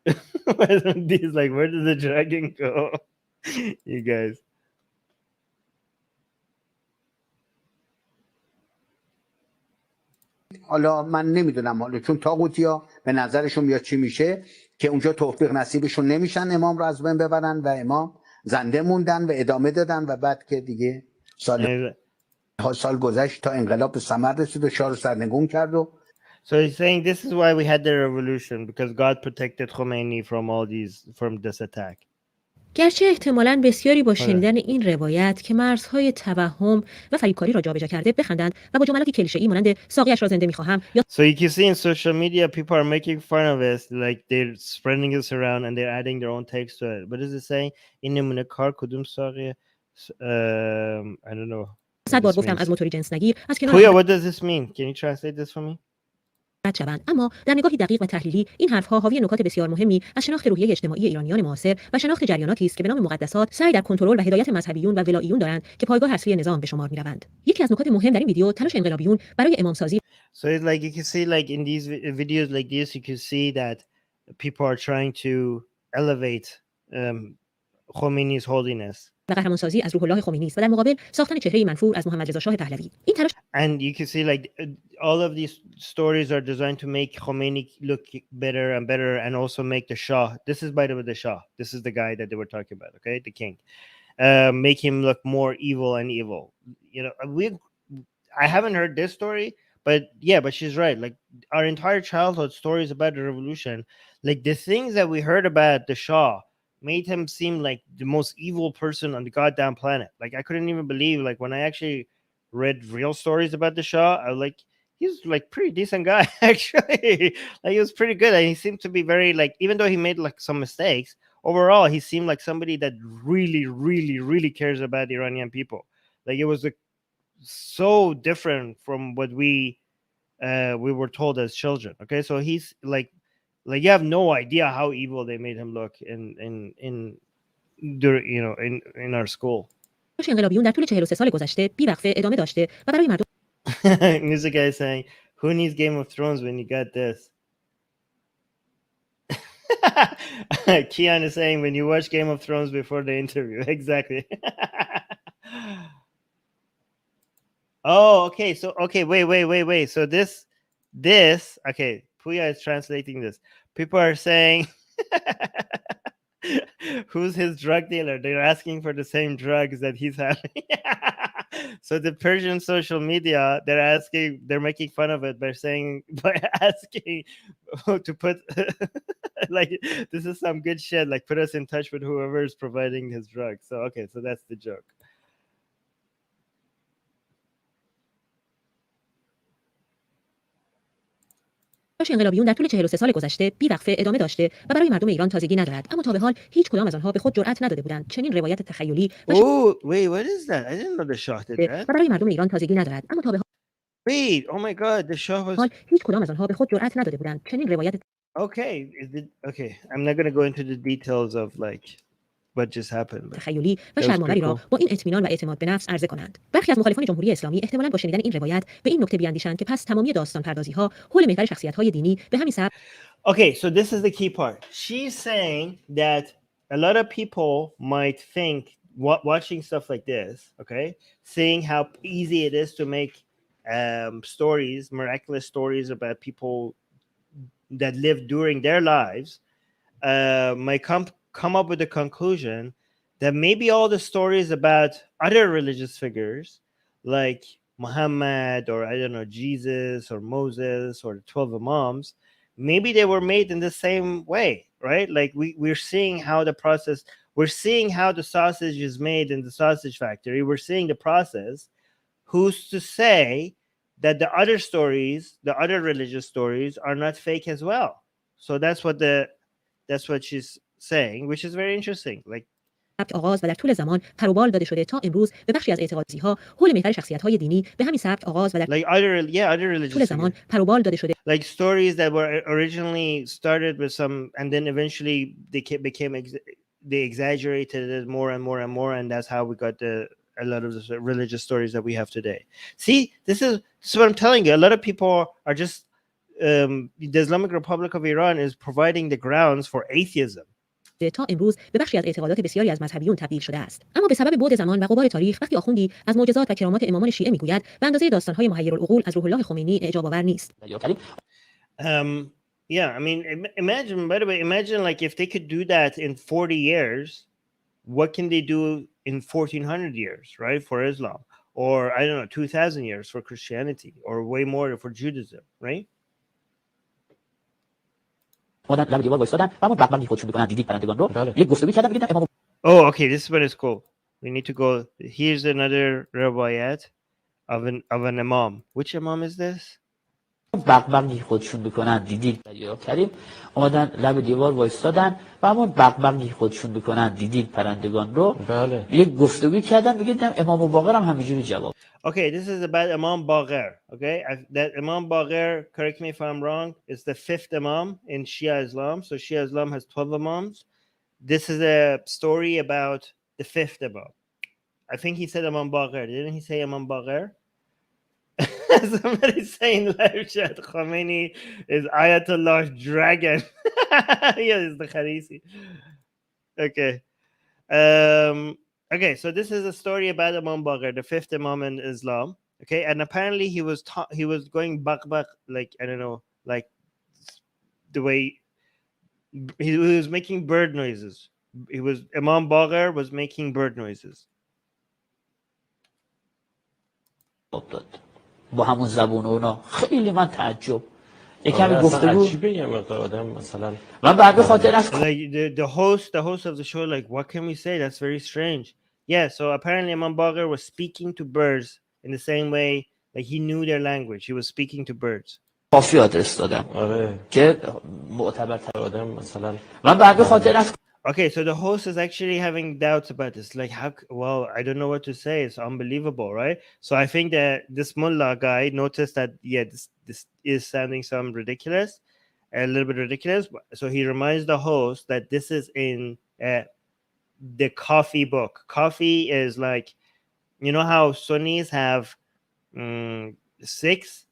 He's like, where did the dragon go? You guys. حالا من نمیدونم حالا چون طاغوتیا به نظرشون میاد چی میشه که اونجا توفیق نصیبشون نمیشن امام رو از بین ببرن و امام زنده موندن و ادامه دادن و بعد که دیگه سال گذشت تا انقلاب به ثمر رسید و شاه رو سرنگون کرد و So he's saying this is why we had the revolution, because God protected Khomeini from this attack. گرچه احتمالاً بسیاری با شنیدن این روایت که مرزهای توهم و فریبکاری را جابجا کرده بخندند و با جملاتی کلیشه‌ای مانند ساقیش را زنده می‌خواهم یا So you can see in social media, people are making fun of it, like they're spreading this around and they're adding their own takes to it. What does it say? این نمونه کار کدوم ساقیه؟ I don't know. 100 بار گفتم از موتوری جنس نگیر از کنار Puya, what does this mean? Can you translate this for me? رد شوند. اما در نگاهی دقیق و تحلیلی این حرفها حاوی نکات بسیار مهمی از شناخت روحیه اجتماعی ایرانیان معاصر و شناخت جریاناتی است که به نام مقدسات سعی در کنترل و هدایت مذهبیون و ولاییون دارند که پایگاه اصلی نظام به شمار می‌روند. یکی از نکات مهم در این ویدیو تلاش انقلابیون برای امامسازی So it's like you can see, like in these videos like this, you can see that people are trying to elevate Khomeini's holiness. و قهرمانسازی از روح الله خمینی است و در مقابل ساختن چهره‌ای منفور از محمد رضا شاه پهلوی. این تلاش And you can see like all of these stories are designed to make Khomeini look better and better, and also make the Shah. This is by the way the Shah. This is the guy that they were talking about. Okay, the king. Make him look more evil and evil. You know, I haven't heard this story, but yeah, but she's right. Like our entire childhood stories about the revolution, like the things that we heard about the Shah made him seem like the most evil person on the goddamn planet. Like I couldn't even believe, like when I actually read real stories about the Shah, I was like, he's like pretty decent guy actually. Like he was pretty good, and he seemed to be very, like, even though he made like some mistakes, overall he seemed like somebody that really cares about the Iranian people. Like it was like so different from what we were told as children. Okay, so he's like you have no idea how evil they made him look in you know, in our school. انقلابیون در طول 43 سال گذشته بی‌وقفه ادامه داشته و برای مردم Music guy is saying, who needs Game of Thrones when you got this? Keon is saying, when you watch Game of Thrones before the interview. Exactly. Oh, okay. So, okay, wait. So this, okay, Puya is translating this. People are saying, who's his drug dealer? They're asking for the same drugs that he's having. So the Persian social media, they're making fun of it by asking to put like, this is some good shit, like put us in touch with whoever is providing his drugs. So okay, so that's the joke. انقلابیون در طول 43 سال گذشته بی‌وقفه ادامه داشته و برای مردم ایران تازگی ندارد، اما تا به حال هیچ کدام از آنها به خود جرأت نداده بودند چنین روایت تخیلی Oh, wait, what is that? I didn't know the Shah did that. و برای مردم ایران تازگی ندارد، اما تا به Wait, oh my God, the Shah was... حال هیچ کدام از آنها به خود جرأت نداده بودند چنین روایت Okay, okay, I'm not going to go into the details of like what just happened. تخیلی و شرم‌آوری را با این اطمینان و اعتماد به نفس عرضه کنند. برخی از مخالفان جمهوری اسلامی احتمالاً با شنیدن این روایت به این نکته بیاندیشند که پس تمامی داستان پردازی‌ها حول محور شخصیت‌های دینی به همین سبب. Okay, so this is the key part. She's saying that a lot of people might think watching stuff like this, okay, seeing how easy it is to make stories, miraculous stories about people that lived during their lives, might come up with the conclusion that maybe all the stories about other religious figures like Muhammad or I don't know, Jesus or Moses or the 12 imams, maybe they were made in the same way, right? Like we're seeing how the process, we're seeing how the sausage is made in the sausage factory. We're seeing the process. Who's to say that the other stories, the other religious stories are not fake as well? So that's what she's saying, which is very interesting. Like آغاز و در طول زمان پروبال داده شده تا امروز به بخشی از اعتقادات‌ها حول محور شخصیت‌های دینی به همین سبک آغاز و در like other religious طول زمان پروبال داده شده like stories that were originally started with some and then eventually they exaggerated it more and more and more, and that's how we got a lot of the religious stories that we have today. See, this is what I'm telling you. A lot of people are just the Islamic Republic of Iran is providing the grounds for atheism. تا امروز به بخشی از اعتقادات بسیاری از مذهبیون تبدیل شده است. اما به سبب بعد زمان و غبار تاریخ وقتی آخوندی از معجزات و کرامات امامان شیعه میگوید به اندازه داستان‌های محیرالعقول از روح الله خمینی اعجاب آور نیست. Yeah, I mean, imagine, by the way, imagine like if they could do that in 40 years, what can they do in 1400 years, right, for Islam? Or, I don't know, 2000 years for Christianity, or way more for Judaism, right? اومدن لب دیوار وایسادن و همون بغل خودشون میکنن دیدید پرندگان رو یک گفتگوی کردن دیدن امام Oh, okay. This is what is cool. We need to go. Here's another riwayat of an imam. Which imam is this? بغبغی خودشون میکنن دیدید یا کریم اومدن لب دیوار وایستادن و همون بغبغی خودشون میکنن دیدید پرندگان رو بله یک گفتگوی کردن میگه امام باقر هم همینجوری جواب. Okay, this is about Imam Bagher. Okay, that Imam Bagher, correct me if I'm wrong, is the 5th Imam in Shia Islam. So Shia Islam has 12 Imams. This is a story about the 5th Imam. I think he said Imam Bagher. Didn't he say Imam Bagher? Somebody saying live chat Khomeini is Ayatollah's dragon. Yeah, it's the Kharisi. Okay. Okay, so this is a story about Imam Bagher, the 5th Imam in Islam. Okay, and apparently he was going bak, like, I don't know, like the way he was making bird noises. Imam Bagher was making bird noises. با همون زبون اونا خیلی من تعجب یکمی گفتگو من بعد به خاطر از like the host of the show, like, what can we say? That's very strange. Yeah, so apparently Imam Bagher was speaking to birds in the same way, like he knew their language. He was speaking to birds. کافی آدرس دادم که معتبرتر آدم مثلا من بعد به خاطر از Okay, so the host is actually having doubts about this. Like, well, I don't know what to say. It's unbelievable, right? So I think that this mullah guy noticed that, yeah, this is sounding some ridiculous, a little bit ridiculous. So he reminds the host that this is in the Coffee book. Coffee is like, you know how Sunnis have 6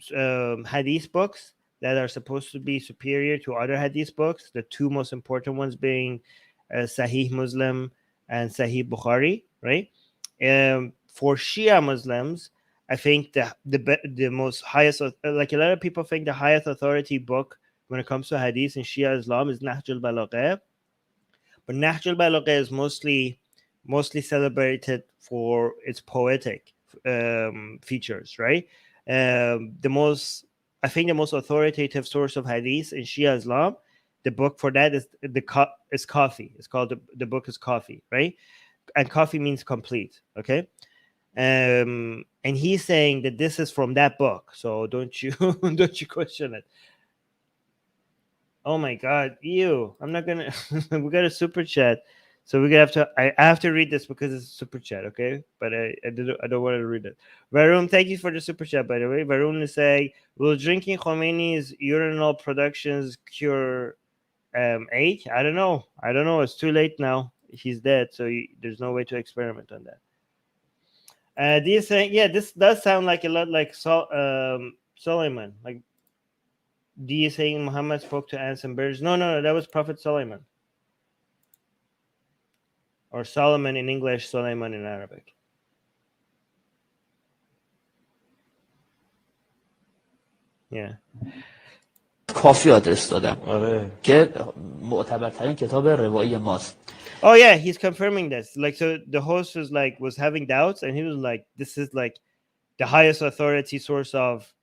hadith books that are supposed to be superior to other hadith books, the 2 most important ones being Sahih Muslim and Sahih Bukhari, right? For Shia Muslims, I think the most highest, like a lot of people think the highest authority book when it comes to hadith in Shia Islam is Nahj al-Balagha. But Nahj al-Balagha is mostly celebrated for its poetic features, right? I think the most authoritative source of hadith in Shia Islam, the book for that is Coffee. It's called the book is Coffee, right? And Coffee means complete, okay? And he's saying that this is from that book, so don't you question it. Oh my God, ew! I'm not gonna. We got a super chat, so we're gonna have to. I have to read this because it's a super chat, okay? But I don't want to read it. Varun, thank you for the super chat, by the way. Varun is saying, will drinking Khomeini's urinal productions cure AIDS? I don't know. It's too late now. He's dead, so there's no way to experiment on that. Do you think? Yeah, this does sound like a lot like Solomon. Like, do you think Muhammad spoke to ants and birds? No, that was Prophet Solomon. Or Solomon in English, Solomon in Arabic. Yeah. کافی آدرس دادم که معتبرترین کتاب روایی ماست. Oh yeah, he's confirming this. Like, so the host was having doubts, and he was like, this is like the highest authority source of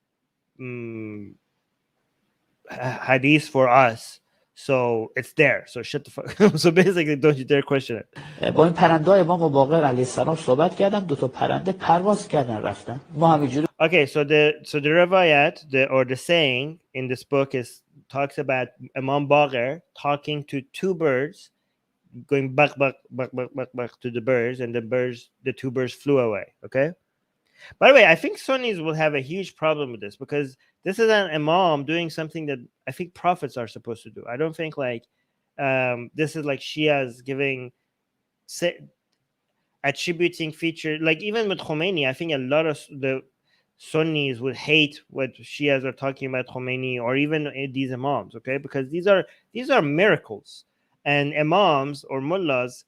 hadith for us, so it's there, so shut the fuck up. So basically, don't you dare question it. با این پرنده های امام باقر علیه السلام صحبت کردم 2 پرنده پرواز کردن رفتن ما همینجوری. Okay, so the riwayat, the saying in this book talks about Imam Bagher talking to 2 birds, going bak bak bak bak bak bak to the birds, and the 2 birds flew away. Okay. By the way, I think Sunnis will have a huge problem with this because this is an imam doing something that I think prophets are supposed to do. I don't think like this is like Shias attributing feature, like even with Khomeini. I think a lot of the Sunnis would hate what Shias are talking about Khomeini or even these imams, okay? Because these are miracles, and imams or mullahs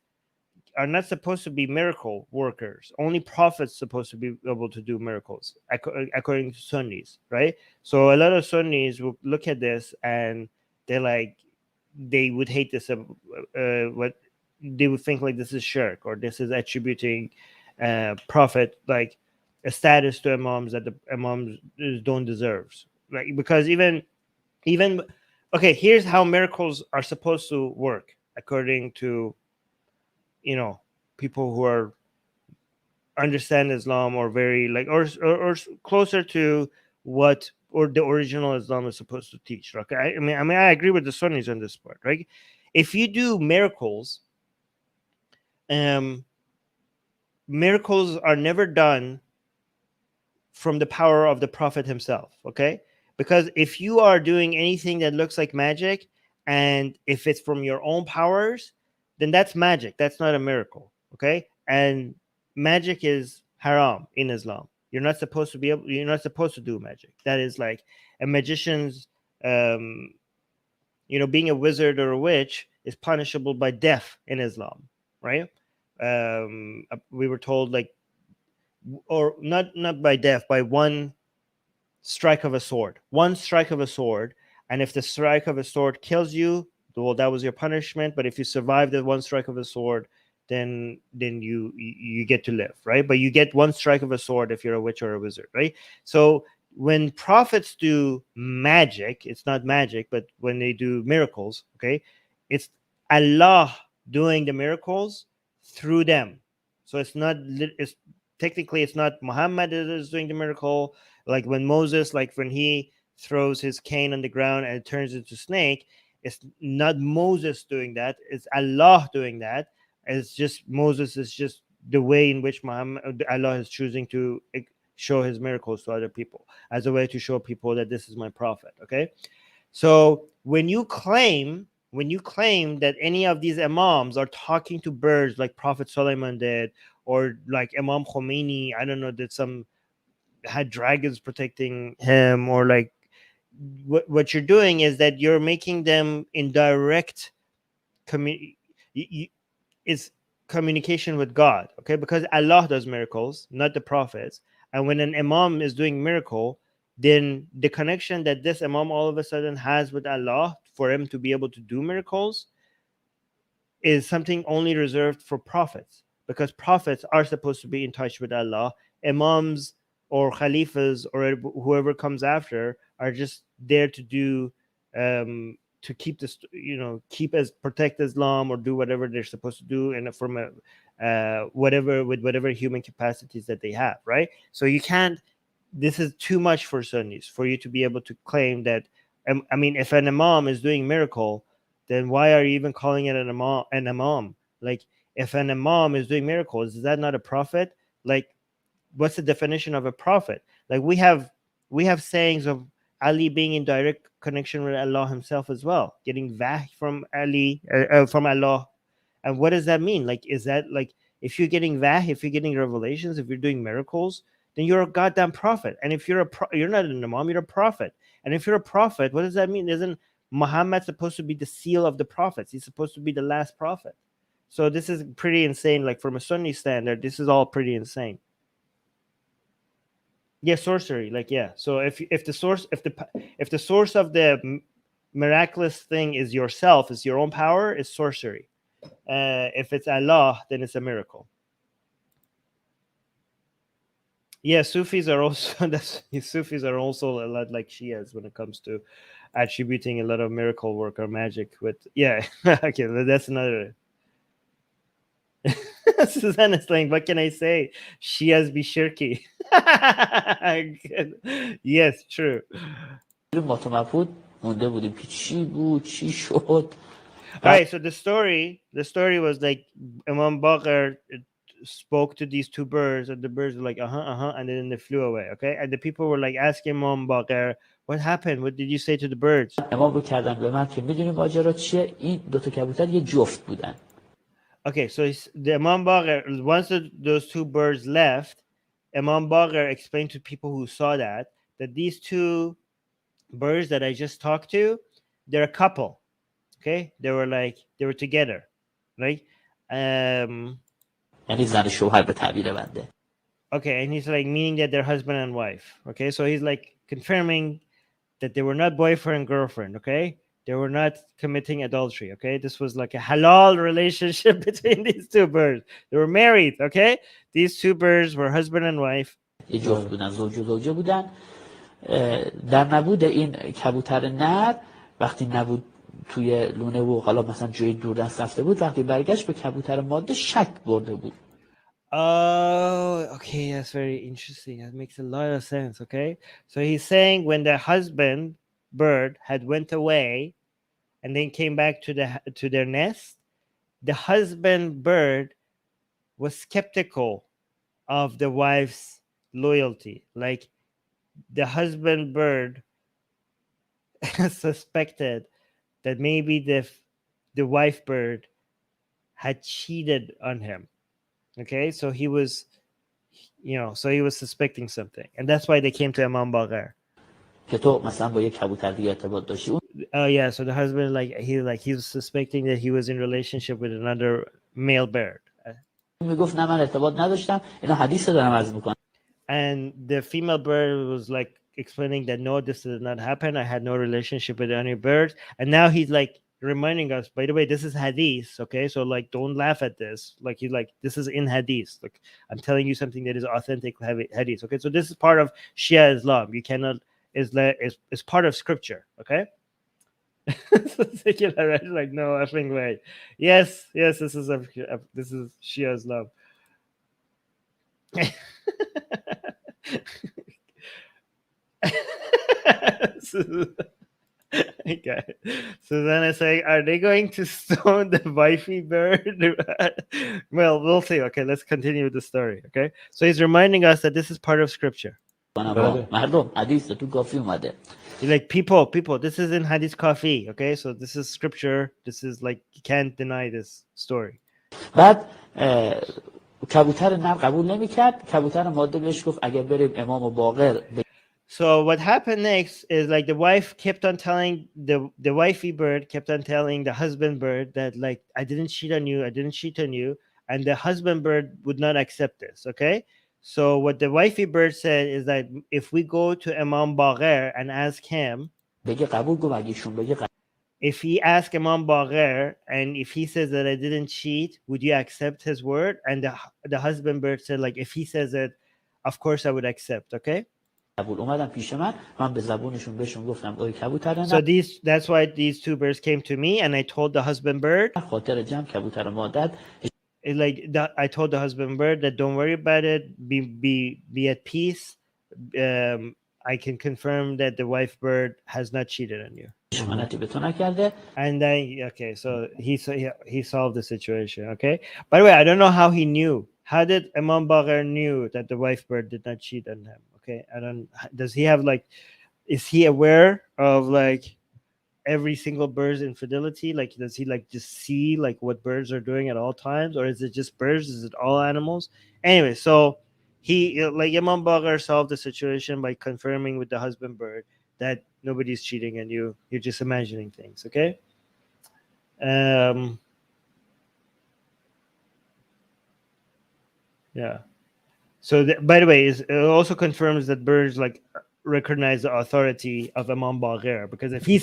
are not supposed to be miracle workers. Only prophets supposed to be able to do miracles, according to Sunnis, right? So a lot of Sunnis will look at this and they would hate this. What they would think like this is shirk, or this is attributing prophet like a status to imams that the imams don't deserve. Like, because even okay, here's how miracles are supposed to work according to people who are understand Islam or very like or closer to what or the original Islam is supposed to teach. Okay, I mean I agree with the Sunnis on this part, right? If you do miracles, miracles are never done from the power of the Prophet himself. Okay, because if you are doing anything that looks like magic, and if it's from your own powers, then that's magic. That's not a miracle. Okay, and magic is haram in Islam. You're not supposed to do magic. That is like a magician's, being a wizard or a witch is punishable by death in Islam, right? We were told or not by death, by one strike of a sword. One strike of a sword, and if the strike of a sword kills you, well, that was your punishment. But if you survive the one strike of a sword, then you get to live, right? But you get one strike of a sword if you're a witch or a wizard, right? So when prophets do magic, it's not magic, but when they do miracles, okay, it's Allah doing the miracles through them. So it's technically it's not Muhammad that is doing the miracle. Like when Moses, like when he throws his cane on the ground and it turns into snake, it's not Moses doing that, it's Allah doing that. It's just Moses is just the way in which Allah is choosing to show his miracles to other people as a way to show people that this is my prophet. Okay, so when you claim that any of these imams are talking to birds like Prophet Solomon did, or like Imam Khomeini, I don't know, that some had dragons protecting him, or like what you're doing is that you're making them in direct is communication with God, okay? Because Allah does miracles, not the prophets. And when an imam is doing miracle, then the connection that this imam all of a sudden has with Allah for him to be able to do miracles is something only reserved for prophets, because prophets are supposed to be in touch with Allah. Imams or khalifas or whoever comes after are just there to do to keep this, protect Islam or do whatever they're supposed to do, and from whatever human capacities that they have, right? So you can't. This is too much for Sunnis for you to be able to claim that. I mean, if an imam is doing miracle, then why are you even calling it an imam? Like, if an imam is doing miracles, is that not a prophet? Like, what's the definition of a prophet? Like, we have sayings of Ali being in direct connection with Allah himself as well, getting vahy from Ali, from Allah. And what does that mean? Like, is that like, if you're getting vahy, if you're getting revelations, if you're doing miracles, then you're a goddamn prophet. And if you're you're not an imam, you're a prophet. And if you're a prophet, what does that mean? Isn't Muhammad supposed to be the seal of the prophets? He's supposed to be the last prophet. So this is pretty insane. Like, from a Sunni standard, this is all pretty insane. Yeah, sorcery. Like, yeah. So if the source of the miraculous thing is yourself, is your own power, is sorcery. If it's Allah, then it's a miracle. Yeah, Sufis are also a lot like Shias when it comes to attributing a lot of miracle work or magic with. Yeah, okay, that's another. Susanna's saying, what can I say? Shias be shirky. Yes, true. All right, so the story was like Imam Baqir spoke to these two birds, and the birds were like, and then they flew away. Okay, and the people were like asking Imam Baqir, what happened? What did you say to the birds? Okay, so the Imam Baqir, once those two birds left, Imam Baqir explained to people who saw that these two birds that I just talked to, they're a couple. Okay, they were together, right? Okay, and he's like meaning that they're husband and wife. Okay, so he's like confirming that they were not boyfriend and girlfriend. Okay, they were not committing adultery. Okay, this was like a halal relationship between these two birds. They were married. Okay, these two birds were husband and wife. در نبود این کبوتر نر، وقتی نبود توی لونه و حالا مثلا جای دوردست رفته بود، وقتی برگشت به کبوتر ماده شک برده بود. Oh, okay, that's very interesting. That makes a lot of sense. Okay, so he's saying when the husband bird had went away and then came back to their nest, the husband bird was skeptical of the wife's loyalty. Like the husband bird suspected that maybe the wife bird had cheated on him. Okay, so he was, so he was suspecting something, and that's why they came to Imam Bagher. که تو مثلا با یک کبوتر دیگه ارتباط داشتی. Oh yeah, so the husband he was suspecting that he was in relationship with another male bird. میگفت نه من ارتباط نداشتم، اینا حدیث دارم عرض میکنم. And the female bird was like explaining that no, this did not happen. I had no relationship with any birds. And now he's like reminding us, by the way, this is hadith, okay? So like don't laugh at this. Like he's like, this is in hadith. Like I'm telling you something that is authentic hadith. Okay, so this is part of Shia Islam. You cannot is part of scripture, okay? So secular, right? Like no effing way. Yes, this is Shia Islam. Okay. So then I say, are they going to stone the wifey bird? Well, we'll see. Okay, let's continue with the story. Okay, so he's reminding us that this is part of scripture. مردم حدیث تو کافی اومده. Like people, this is in Hadith Coffee. Okay, so this is scripture. This is like you can't deny this story. بعد کبوتر نر قبول نمی‌کرد، کبوتر ماده بهش گفت اگه بریم امام باقر. So what happened next is like the wife kept on telling the wifey bird kept on telling the husband bird that like I didn't cheat on you, and the husband bird would not accept this. Okay, so what the wifey bird said is that if we go to Imam Bagher and ask him, if he asks Imam Bagher and if he says that I didn't cheat, would you accept his word? And the husband bird said like if he says it, of course I would accept. Okay. So that's why these two birds came to me, and I told the husband bird, I told the husband bird that don't worry about it, be at peace. I can confirm that the wife bird has not cheated on you. And then so he solved the situation. Okay, by the way, I don't know how he knew. How did Imam Bagher knew that the wife bird did not cheat on him? Okay, does he have like, is he aware of like every single bird's infidelity? Like, does he like just see like what birds are doing at all times, or is it just birds? Is it all animals? Anyway, so he like Imam Bagher solved the situation by confirming with the husband bird that nobody's cheating on you. You're just imagining things. Okay. Yeah. So, by the way, it also confirms that birds like recognize the authority of Imam Bagher, because if he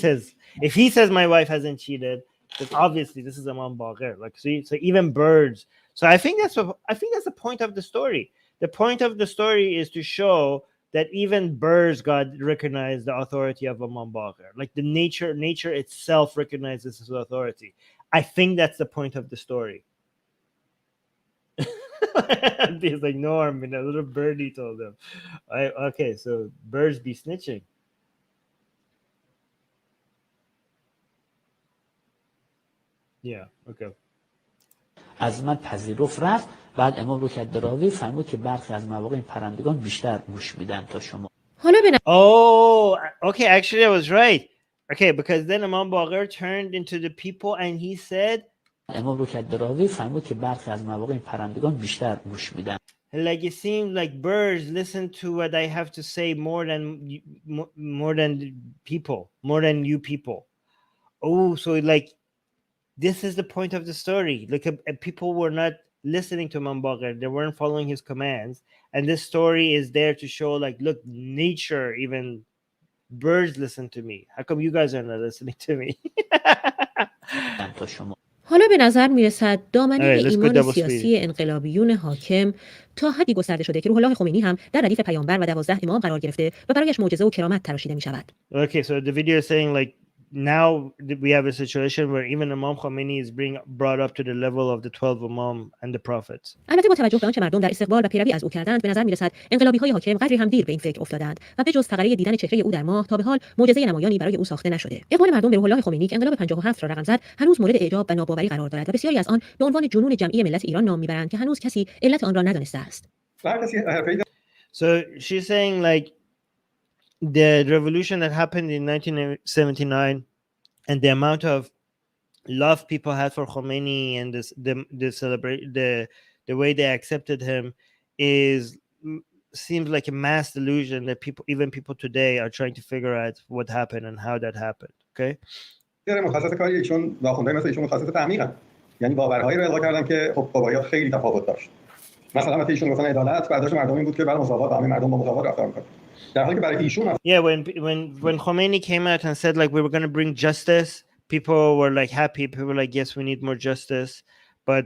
says my wife hasn't cheated, then obviously this is Imam Bagher. Like, so even birds. So I think that's the point of the story. The point of the story is to show that even birds God recognized the authority of Imam Bagher. Like the nature itself recognizes his authority. I think that's the point of the story. He's like, no, I mean, a little birdie told them. Okay, so birds be snitching. Yeah, okay. از من پذیرفت رفت. بعد امام رو کرد راوی فهمید که برخی از مواقع این پرندگان بیشتر گوش میدن تا شما. Oh, okay, actually I was right. Okay, because then Imam Bagher turned into the people and he said, امام رو کرد راوی فهمید که برخی از مواقع این پرندگان بیشتر گوش میدن. Like it seems like birds listen to what I have to say more than people, more than you people. Oh, so like this is the point of the story. Like people were not listening to Imam Bagher, they weren't following his commands, and this story is there to show like, look, nature, even birds listen to me. How come you guys are not listening to me? حالا به نظر میرسد دامنه ایمان سیاسی انقلابیون حاکم تا حدی گسترده شده که روح الله خمینی هم در ردیف پیامبر و 12 امام قرار گرفته و برایش معجزه و کرامت تراشیده می شود. Okay, so the video is saying like now we have a situation where even Imam Khomeini is being brought up to the level of the 12 Imam and the prophets. البته با توجه به آنچه مردم در استقبال و پیروی از او کردند به نظر می‌رسد انقلابی‌های حاکم قدری هم دیر به این فکر افتادند و به جز فقره دیدن چهره او در ماه تا به حال معجزه نمایانی برای او ساخته نشده. اقبال مردم به روح الله خمینی که انقلاب 57 را رقم زد هنوز مورد اعجاب و ناباوری قرار دارد و بسیاری از آن به عنوان جنون جمعی ملت ایران نام می‌برند که هنوز کسی علت آن را ندانسته است. So she's saying like the revolution that happened in 1979 and the amount of love people had for Khomeini and the way they accepted him seems like a mass delusion that even people today are trying to figure out what happened and how that happened. Okay. متخصص کاری ایشون واخونده مثل ایشون متخصص تعمیقن، یعنی باورهایی رو القا کردن که خب بابایی‌ها خیلی تفاوت داشت. مثلا وقتی ایشون گفتن عدالت، برداشت مردم این بود که برای مساوات همه مردم با مساوات رفتار می‌کنن. در حالی که برای ایشون Yeah, when Khomeini came out and said like we were going to bring justice, people were like happy. People were like, yes, we need more justice. But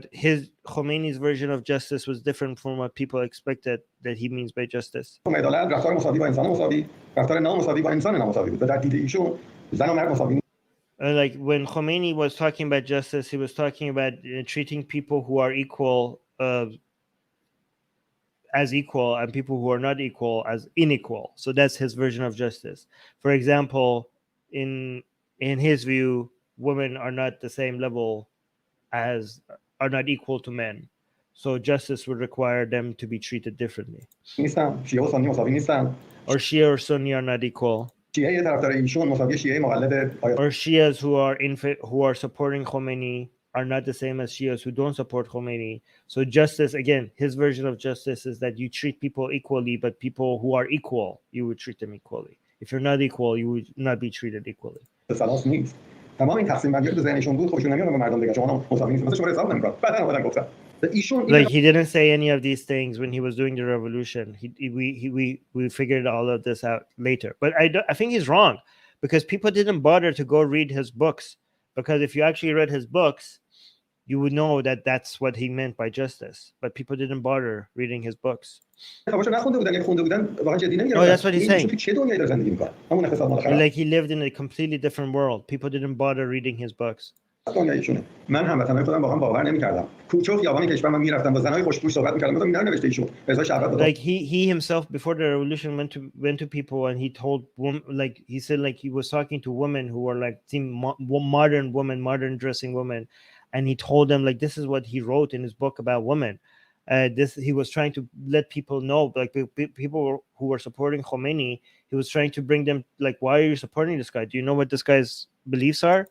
Khomeini's version of justice was different from what people expected that he means by justice. عدالت رفتار مساوی با انسان مساوی، رفتار نامساوی با انسان نامساوی بود. در دید ایشون زن و مرد مساوی. Like when Khomeini was talking about justice, he was talking about treating people who are equal as equal and people who are not equal as unequal. So that's his version of justice. For example, in his view, women are not the same level are not equal to men. So justice would require them to be treated differently. Or Shia or Sunni are not equal. Or Shias who are supporting Khomeini are not the same as Shias who don't support Khomeini. So justice, again, his version of justice is that you treat people equally, but people who are equal, you would treat them equally. If you're not equal, you would not be treated equally. تمام این تقسیم بندی تو ذهنشون بود، خودشون نمیاد به مردم بگن شما مساوی نیستید، مثلا شما حساب نمی‌کنن. بعدا اومدن گفتن like he didn't say any of these things when he was doing the revolution. We figured all of this out later. But I think he's wrong because people didn't bother to go read his books, because if you actually read his books, you would know that that's what he meant by justice. But people didn't bother reading his books. Oh, that's what he's saying. Like he lived in a completely different world. People didn't bother reading his books. من هموطنای خودم واقعا باور نمی‌کردم. کوچه و خیابان کشور من می‌رفتم با زنای خوش‌پوش صحبت می‌کردم. گفتم اینا رو نوشته ایشون. رضا شربت داد. Like he himself before the revolution went to people and he told like he said like he was talking to women who were like modern women, modern dressing women, and he told them like this is what he wrote in his book about women. He was trying to let people know, like people who were supporting Khomeini, he was trying to bring them like, why are you supporting this guy? Do you know what this guy's beliefs are?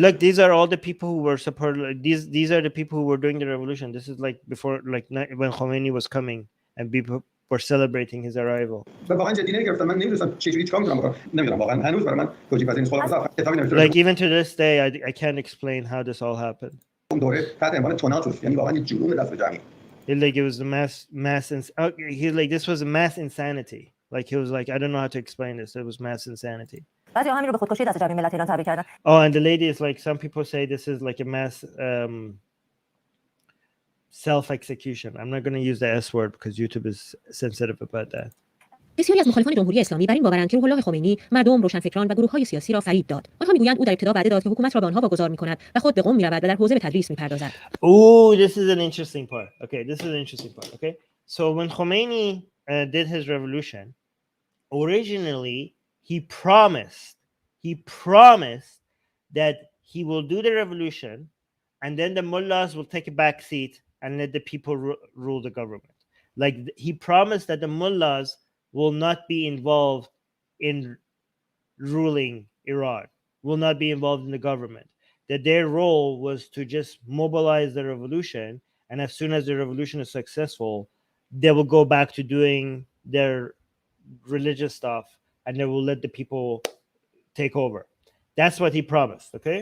Look, these are all the people who were supporting. These are the people who were doing the revolution. This is like before, like when Khomeini was coming and people were celebrating his arrival. Like even to this day, I can't explain how this all happened. Like it was a mass. He's like, this was a mass insanity. Like he was like, I don't know how to explain this. It was mass insanity. Oh, and the lady is like, some people say this is like a mass self-execution. I'm not going to use the S word because YouTube is sensitive about that. بسیاری از مخالفان جمهوری اسلامی بر این باورند که روح الله خمینی مردم، روشنفکران و گروه‌های سیاسی را فریب داد. آنها میگویند او در ابتدا وعده داد که حکومت را به آنها واگذار می‌کند و خود به قم می‌رود و در حوزه به تدریس می‌پردازد. Oh, this is an interesting part. Okay, this is an interesting part. Okay, so when Khomeini did his revolution, originally he promised that he will do the revolution and then the mullahs will take a back seat and let the people rule the government. Like he promised that the mullahs will not be involved in ruling Iran, will not be involved in the government, that their role was to just mobilize the revolution, and as soon as the revolution is successful, they will go back to doing their religious stuff and they will let the people take over. That's what he promised, okay?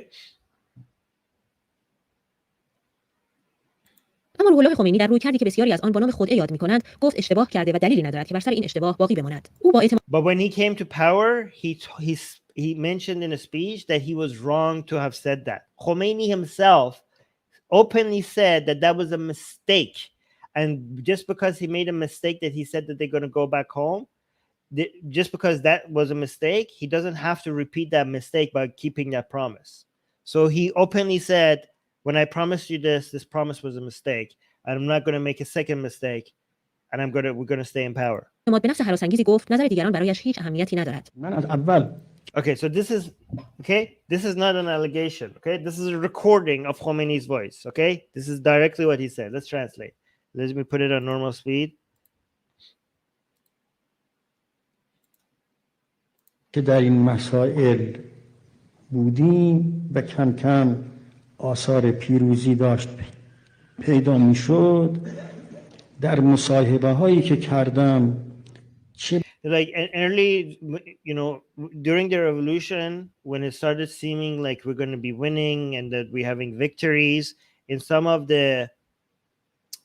اما روح الله خمینی در رویکردی که بسیاری از آن با نام خدعه یاد می‌کنند گفت اشتباه کرده و دلیلی ندارد که بر سر این اشتباه باقی بماند. او با اعتماد But when he came to power, he mentioned in a speech that he was wrong to have said that. Khomeini himself openly said that that was a mistake, and just because he made a mistake that he said that they're going to go back home, just because that was a mistake, he doesn't have to repeat that mistake by keeping that promise. So he openly said, when I promised you this promise was a mistake, and I'm not going to make a second mistake, and we're going to stay in power. به نفس هراس‌انگیزی گفت نظر دیگران برایش هیچ اهمیتی ندارد. من از اول Okay, so this is not an allegation. Okay, this is a recording of Khomeini's voice. Okay, this is directly what he said. Let's translate. Let me put it on normal speed. که در این مسائل بودیم و کم کم آثار پیروزی داشت پیدا می شد در مصاحبه هایی که کردم like early, during the revolution, when it started seeming like we're going to be winning and that we're having victories, in some of the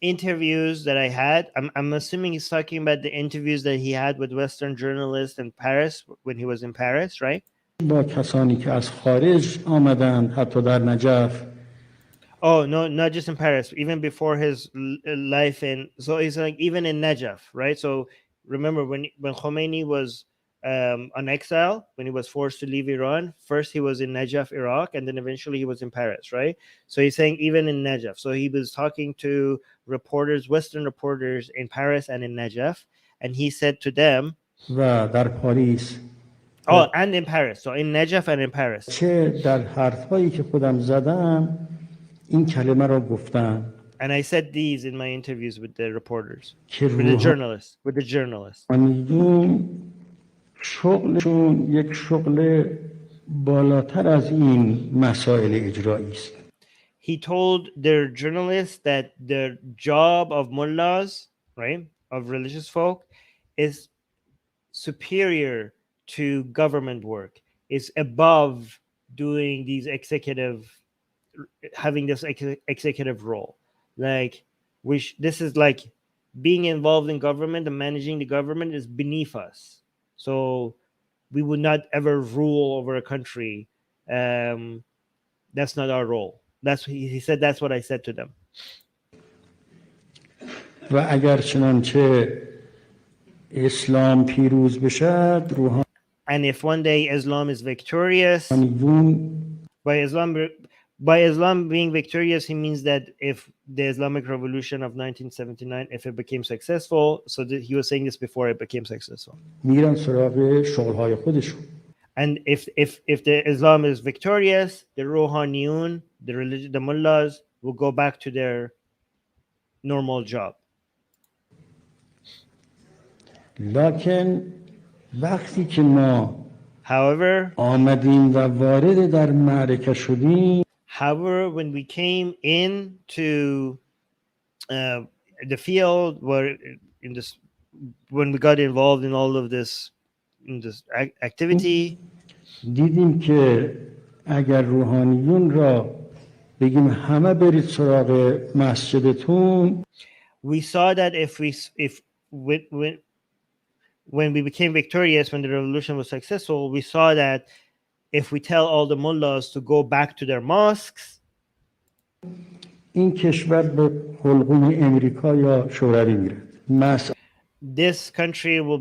interviews that I had, I'm assuming he's talking about the interviews that he had with Western journalists in Paris when he was in Paris, right? با کسانی که از خارج آمدند حتی در نجف. Oh, no, not just in Paris, even before his life in, so it's like even in Najaf, right? So remember when Khomeini was on exile, when he was forced to leave Iran, first he was in Najaf, Iraq, and then eventually he was in Paris, right? So he's saying even in Najaf. So he was talking to reporters, Western reporters in Paris and in Najaf, and he said to them, و در پاریس. Oh, and in Paris. So in Najaf and in Paris. چه در حرفایی که خودم زدم این کلمه را گفتم. And I said these in my interviews with the reporters, with the journalists. شغلشون یک شغل بالاتر از این مسائل اجرایی است. He told their journalists that the job of mullahs, right, of religious folk, is superior to government work, is above doing these having this executive role. Like, this is like being involved in government and managing the government is beneath us. So we would not ever rule over a country. That's not our role. He said that's what I said to them. و اگر چنانچه اسلام پیروز بشد روحانی And if one day Islam is victorious, by Islam being victorious, he means that if the Islamic Revolution of 1979, if it became successful, so he was saying this before it became successful. میرن سراغ شغلهای خودشون. And if the Islam is victorious, the Rohaniyun, the mullahs, will go back to their normal job. لکن وقتی که ما آمدیم و وارد در معرکه شدیم However, when we came into the field, when we got involved in all of this activity, دیدیم که اگر روحانیون را بگیم همه برید سراغ مسجدتون. We saw that when we became victorious, when the revolution was successful, we saw that if we tell all the mullahs to go back to their mosques, این کشور به حلقوم امریکا یا شوروی میره. This country will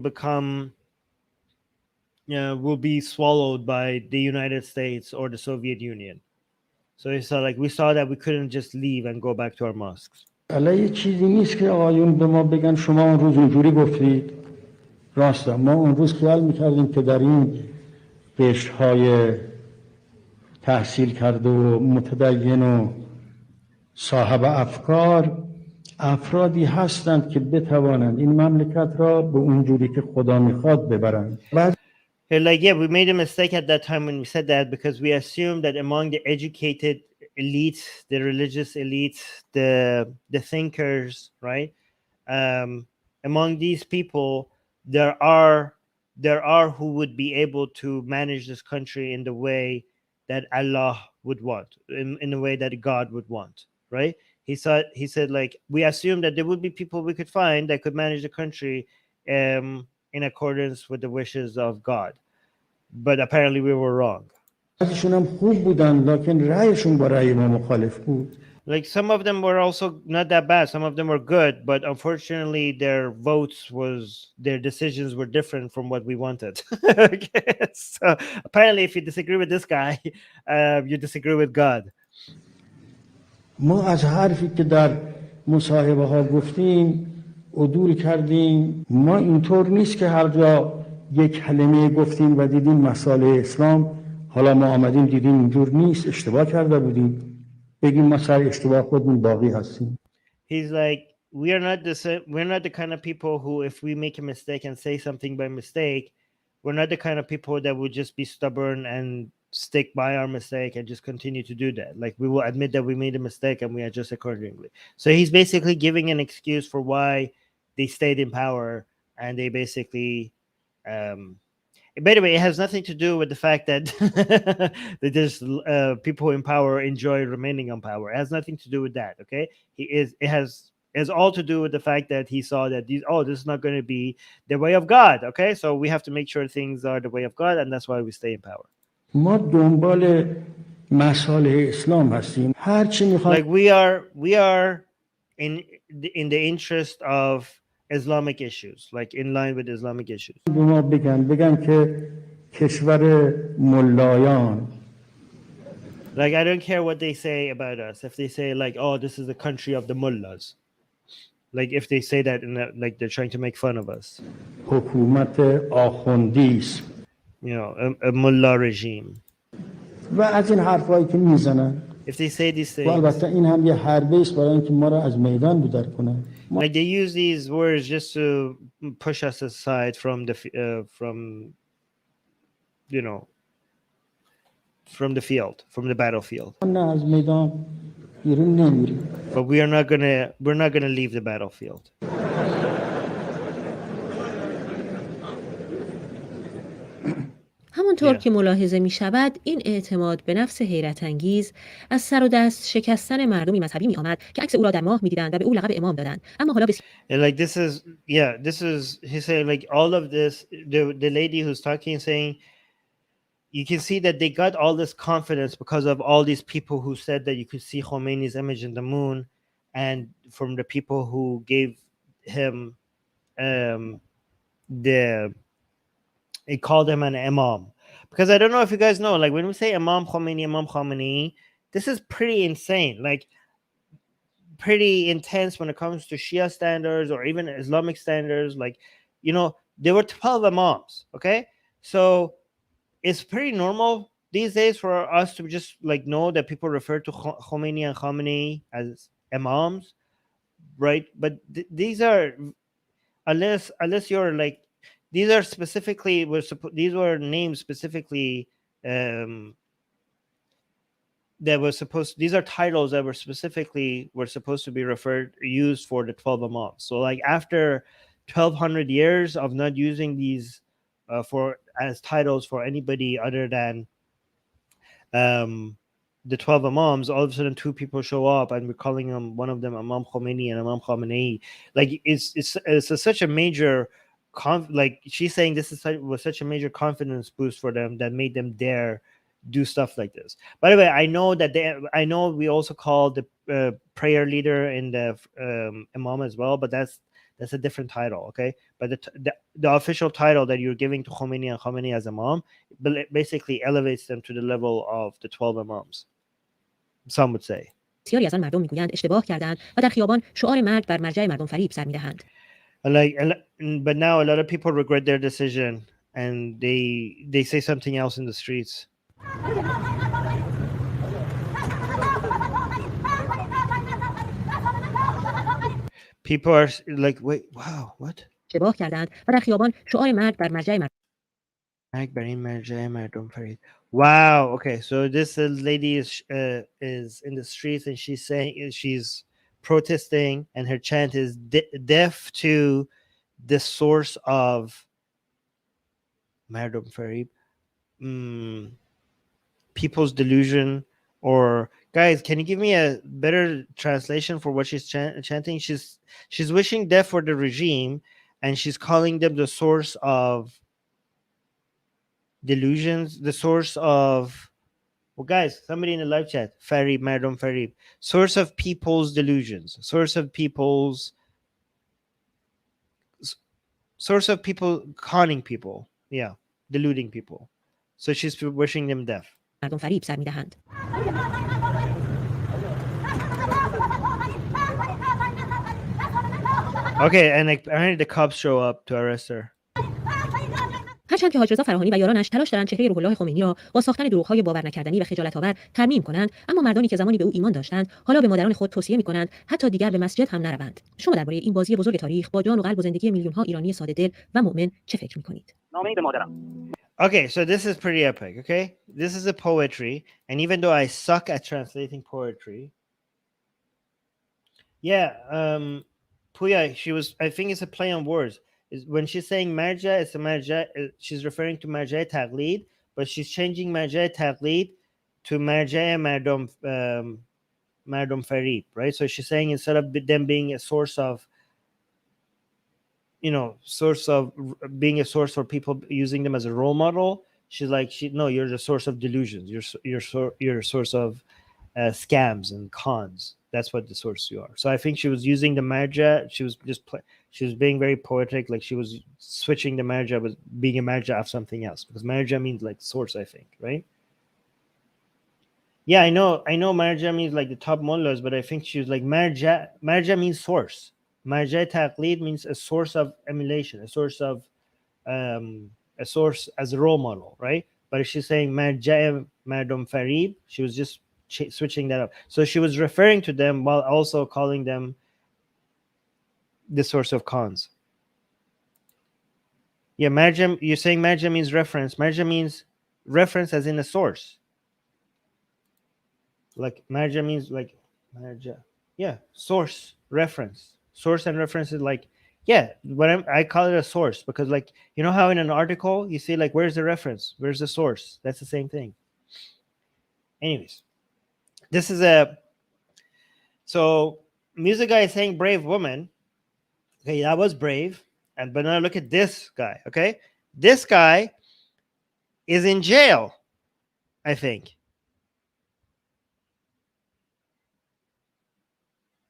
be swallowed by the United States or the Soviet Union. So we saw that we couldn't just leave and go back to our mosques. علیه چیزی نیست که آقایون به ما بگن شما اون روز اونجوری گفتید. راسته ما اون روز خیال میکردیم که در این قشرهای تحصیل کرده و متدین و صاحب افکار افرادی هستند که بتوانند این مملکت را به اونجوری که خدا میخواد ببرند. We made a mistake at that time when we said that, because we assumed that among the educated elites, the religious elites, the thinkers, right? Among these people, there are who would be able to manage this country in the way that Allah would want, in the way that God would want, right? He said like, we assumed that there would be people we could find that could manage the country in accordance with the wishes of God. But apparently we were wrong. Like some of them were also not that bad. Some of them were good, but unfortunately, their decisions were different from what we wanted. Okay? So apparently, if you disagree with this guy, you disagree with God. ما از حرفی که در مصاحبه ها گفتیم عدول کردیم. ما اینطور نیست که هر جا یک کلمه گفتیم و دیدیم مسائل اسلام، حالا ما آمدیم دیدیم اینجور نیست، اشتباه کرده بودیم، بگیم ما سر اشتباه خودمون باقی هستیم. He's like, we're not the kind of people who, if we make a mistake and say something by mistake, we're not the kind of people that would just be stubborn and stick by our mistake and just continue to do that. Like, we will admit that we made a mistake and we adjust accordingly. So he's basically giving an excuse for why they stayed in power, and they basically by the way, it has nothing to do with the fact that that there's people in power enjoy remaining on power. It has nothing to do with that. Okay, it has all to do with the fact that he saw that this is not going to be the way of God. Okay, so we have to make sure things are the way of God, and that's why we stay in power. ما دنبال مسائل اسلام هستیم. هر چی میخواد. Like we are in the interest of Islamic issues, like in line with Islamic issues. به ما بگن که کشور ملایان. Like, I don't care what they say about us. If they say like, oh, this is the country of the mullahs, like if they say that like they're trying to make fun of us. حکومت آخوندی است. You know, a mullah regime. و از این حرفایی که میزنن. If they say these things. البته این هم یه حربه است برای اینکه ما را از میدان بدر کنن. Like they use these words just to push us aside from the field, from the battlefield. نه از میدان بیرون نمیریم. But we're not gonna leave the battlefield. همونطور که ملاحظه می شود این اعتماد به نفس حیرت انگیز از سر و دست شکستن مردمی مذهبی می آمد که عکس او را در ماه می دیدند و به او لقب امام دادند. اما حالا like this is he said like all of this, the lady who's talking saying you can see that they got all this confidence because of all these people who said that you could see Khomeini's image in the moon, and from the people who gave him they called him an imam. Because I don't know if you guys know, like when we say Imam Khomeini, this is pretty insane, like pretty intense when it comes to Shia standards or even Islamic standards. Like, there were 12 imams, okay? So it's pretty normal these days for us to just like know that people refer to Khomeini and Khamenei as imams, right? But these are, unless you're like, these are specifically these were names specifically that was supposed. These are titles that were supposed to be used for the 12 imams. So like after 1200 years of not using these as titles for anybody other than the 12 imams, all of a sudden two people show up and we're calling them, one of them Imam Khomeini and Imam Khamenei. Like it's such a major like she's saying this was such a major confidence boost for them that made them dare do stuff like this. By the way, I know we also call the prayer leader in the imam as well, but that's a different title, okay? But the official title that you're giving to Khomeini and Khamenei as imam basically elevates them to the level of the 12 imams, some would say. بسیاری از آن مردم میگویند اشتباه کردند و در خیابان شعار مرگ بر مرجع مردم فریب سر میدهند. But now a lot of people regret their decision and they say something else in the streets. People are like, wait, wow, what? اشتباه کردند و در خیابان شعار مرگ بر مرجع مردم فریب. Wow. Okay, so this lady is in the streets and she's saying she's protesting, and her chant is deaf to the source of Mardom Farib, people's delusion. Or guys, can you give me a better translation for what she's chanting? She's wishing death for the regime, and she's calling them the source of delusions, the source of Well, guys, somebody in the live chat, Farib, Madam Farib, source of people's delusions, source of people conning people, yeah, deluding people. So she's wishing them death. مردم فریب سر میدهند. Okay, and apparently the cops show up to arrest her. هرچند که حاج رضا فراهانی و یارانش تلاش دارند چهره روح الله خمینی را با ساختن دروغ‌های باور نکردنی و خجالت‌آور ترمیم کنند، اما مردانی که زمانی به او ایمان داشتند حالا به مادران خود توصیه می‌کنند حتی دیگر به مسجد هم نروند. شما درباره این بازی بزرگ تاریخ با جان و قلب و زندگی میلیون‌ها ایرانی ساده دل و مؤمن چه فکر می‌کنید؟ نامه‌ای به مادرم. Okay, so this is pretty epic, okay? This is a poetry, and even though I suck at translating poetry, yeah, Puya, I think it's a play on words. When she's saying marja, it's a marja, she's referring to marja taqlid, but she's changing marja taqlid to marja mardom farib, right? So she's saying instead of them being a source of, being a source for people using them as a role model, she's like, no, you're the source of delusions. You're a source of scams and cons. That's what the source you are. So I think she was using the marja. She was being very poetic, like she was switching the marja with being a marja of something else, because marja means like source, I think, right? Yeah, I know marja means like the top mullahs, but I think she was like marja means source. Marja taqlid means a source of emulation, a source as a role model, right? But if she's saying marja mardom farib, she was just switching that up. So she was referring to them while also calling them the source of cons. Yeah, marja, you're saying marja means reference. Marja means reference as in a source. Like marja means like marja. Yeah, source, reference. Source and reference is like, yeah, I call it a source because, like, you know how in an article you see like where's the reference, where's the source? That's the same thing. Anyways, this is so music guy is saying brave woman. Okay, that was brave. But now look at this guy. Okay, this guy is in jail, I think.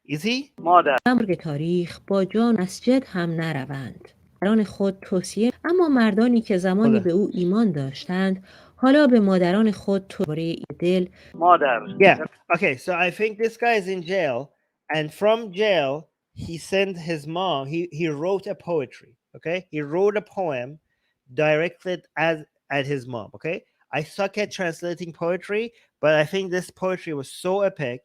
Is he? مادر. امر تاریخ با جان مسجد هم نروند. مادران خود توصیه، اما مردانی که زمانی به او ایمان داشتند حالا به مادران خود توصیه دل. مادر. Yeah. Okay, so I think this guy is in jail, and from jail he sent his mom. He wrote a poetry. Okay, he wrote a poem directed at his mom. Okay, I suck at translating poetry, but I think this poetry was so epic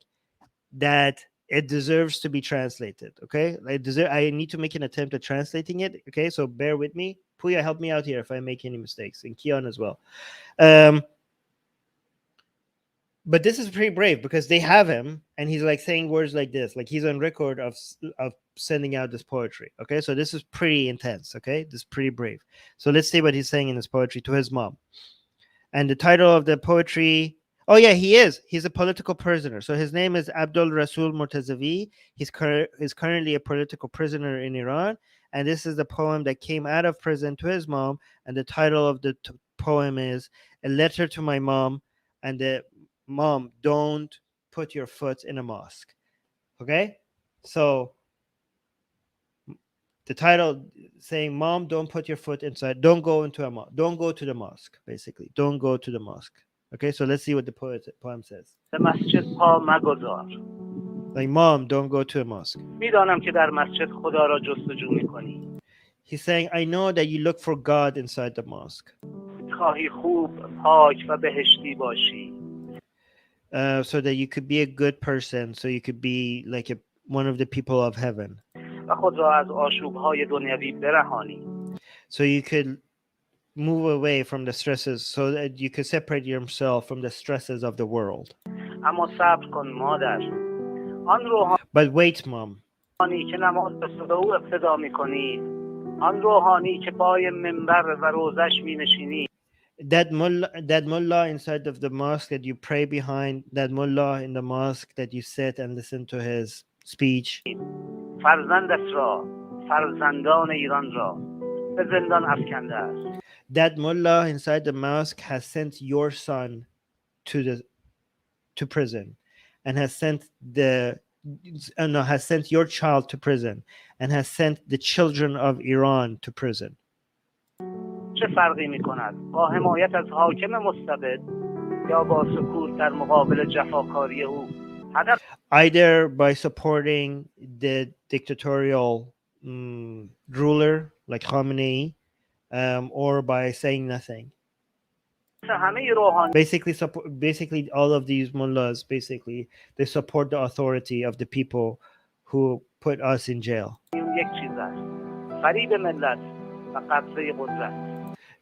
that it deserves to be translated. Okay, I need to make an attempt at translating it. Okay, so bear with me. Puya, help me out here if I make any mistakes, and Kian as well. But this is pretty brave because they have him and he's like saying words like this, like he's on record of sending out this poetry. Okay, so this is pretty intense. Okay, this is pretty brave. So let's see what he's saying in this poetry to his mom. And the title of the poetry, oh yeah, he's a political prisoner. So his name is Abdul Rasul Murtazavi. He's currently a political prisoner in Iran. And this is the poem that came out of prison to his mom. And the title of the poem is A Letter to My Mom. And the mom, don't put your foot in a mosque. Okay, so the title saying, mom, don't put your foot inside, don't go into a mosque, don't go to the mosque, basically, don't go to the mosque. Okay, so let's see what the poem says. Like, mom, don't go to a mosque. He's saying, I know that you look for God inside the mosque. So that you could be a good person, so you could be like one of the people of heaven. So you could move away from the stresses, so that you could separate yourself from the stresses of the world. But wait, mom. That mullah inside of the mosque that you pray behind, that mullah in the mosque that you sit and listen to his speech. That mullah inside the mosque has sent your son to to prison and has sent has sent your child to prison and has sent the children of Iran to prison. چه فرقی می‌کند با حمایت از حاکم مستبد یا با سکوت در مقابل جفاکاری او؟ Either by supporting the dictatorial ruler like Khamenei, or by saying nothing. Basically, all of these mullahs, basically, they support the authority of the people who put us in jail.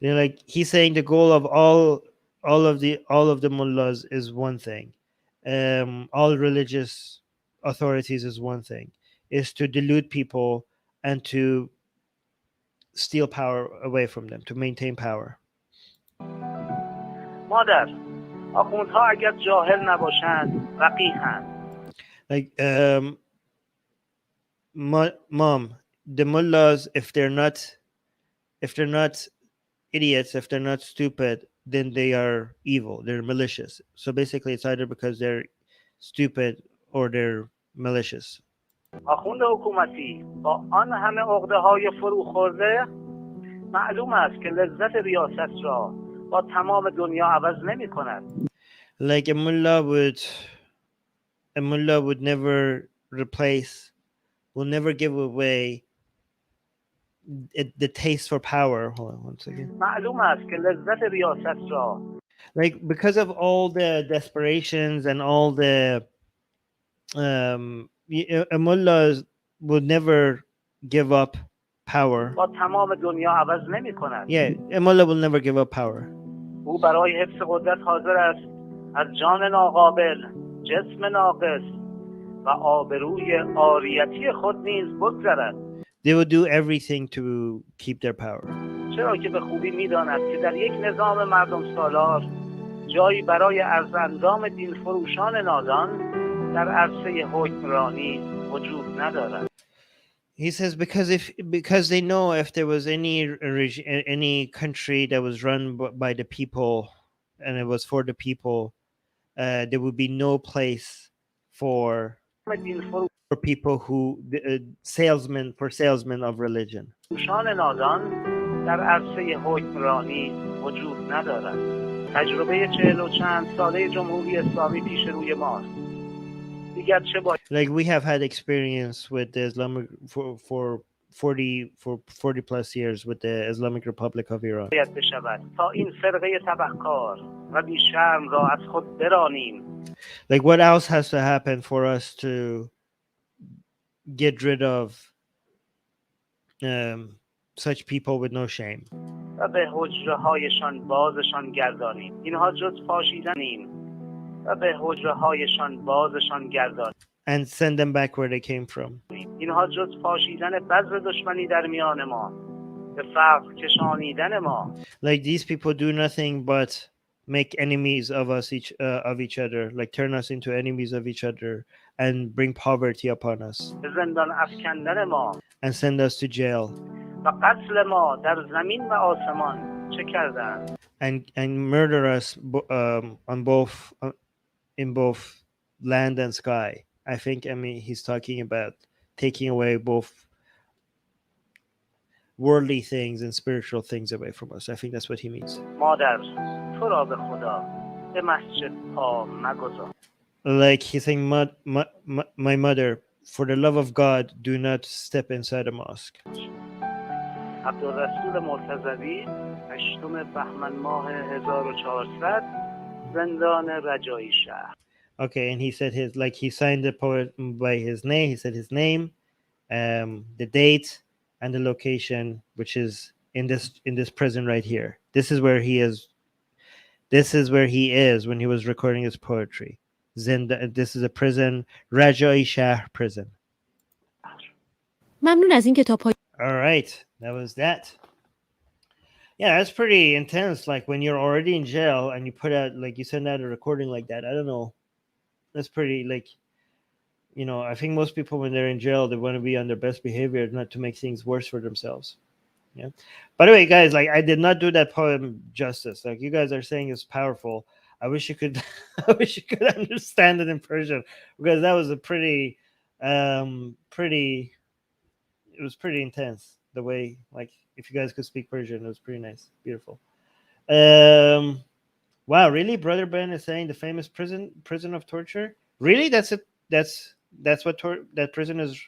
They're like, he's saying the goal of all of the mullahs is one thing. All religious authorities is one thing, is to delude people and to steal power away from them, to maintain power. مادر، آخوندها اگر جاهل نباشند فقیه‌اند. Like, mom, the mullahs, if they're not idiots, if they're not stupid, then they are evil. They're malicious. So basically, it's either because they're stupid or they're malicious. آخوند حکومتی با آن همه عقده‌های فروخورده معلوم است که لذت ریاست را با تمام دنیا عوض نمی‌کند. Like a mullah would never replace, will never give away the taste for power. Hold on one second. معلوم است که لذت ریاست را like because of all the desperations and all the a mullah would never give up power. با تمام دنیا عوض نمی‌کند. Yeah, a mullah will never give up power. او برای حفظ قدرت حاضر است از جان ناقابل، جسم ناقص و آبروی عاریتی خود نیز بگذرد. They would do everything to keep their power. چرا که به خوبی می‌داند که در یک نظام مردم سالار جایی برای ارزاندام دین فروشان نادان در عرصه حکمرانی وجود ندارد. He says because they know if there was any country that was run by the people and it was for the people, there would be no place for people who salesmen of religion. فروشان نادان در عرصه حکمرانی وجود ندارد. تجربه 40 و چند ساله جمهوری اسلامی پیش روی ماست. Like we have had experience with the Islamic for 40 plus years with the Islamic Republic of Iran. تا این فرقه تبهکار و بیشرم را از خود برانیم. Like what else has to happen for us to get rid of such people with no shame? و به حجره‌هایشان بازشان گردانیم. اینها جز پاشیدنیم. و به حجره‌هایشان بازشان گردانیم. And send them back where they came from. اینها جز پاشیدن بذر دشمنی در میان ما، به فقر کشانیدن ما. Like these people do nothing but make enemies of us of each other, like turn us into enemies of each other and bring poverty upon us. به زندان افکندن ما. And send us to jail. و قتل ما در زمین و آسمان چه کردند؟ And murder us on both in both land and sky. I mean he's talking about taking away both worldly things and spiritual things away from us. I think that's what he means. مادر تو را به خدا به مسجد پا مگذار. Like he's saying, my mother, for the love of God, do not step inside a mosque. عبدالرسول مرتضوی 8 بهمن ماه 1400 زندان رجایی شهر. Okay, and he said he signed the poet by his name. He said his name, the date, and the location, which is in this prison right here. This is where he is. This is where he is when he was recording his poetry. This is a prison, Rajai Shah prison. ممنون از اینکه تا All right, that was that. Yeah, that's pretty intense. Like when you're already in jail and you put out, like you send out a recording like that. I don't know. That's pretty, like, I think most people when they're in jail, they want to be on their best behavior, not to make things worse for themselves. Yeah. By the way, guys, like I did not do that poem justice. Like you guys are saying it's powerful. I wish you could I wish you could understand it in Persian, because that was a pretty pretty it was pretty intense the way, like, if you guys could speak Persian, it was pretty nice, beautiful. Wow, really? Brother Ben is saying the famous prison of torture. Really? That's it. That's what that prison is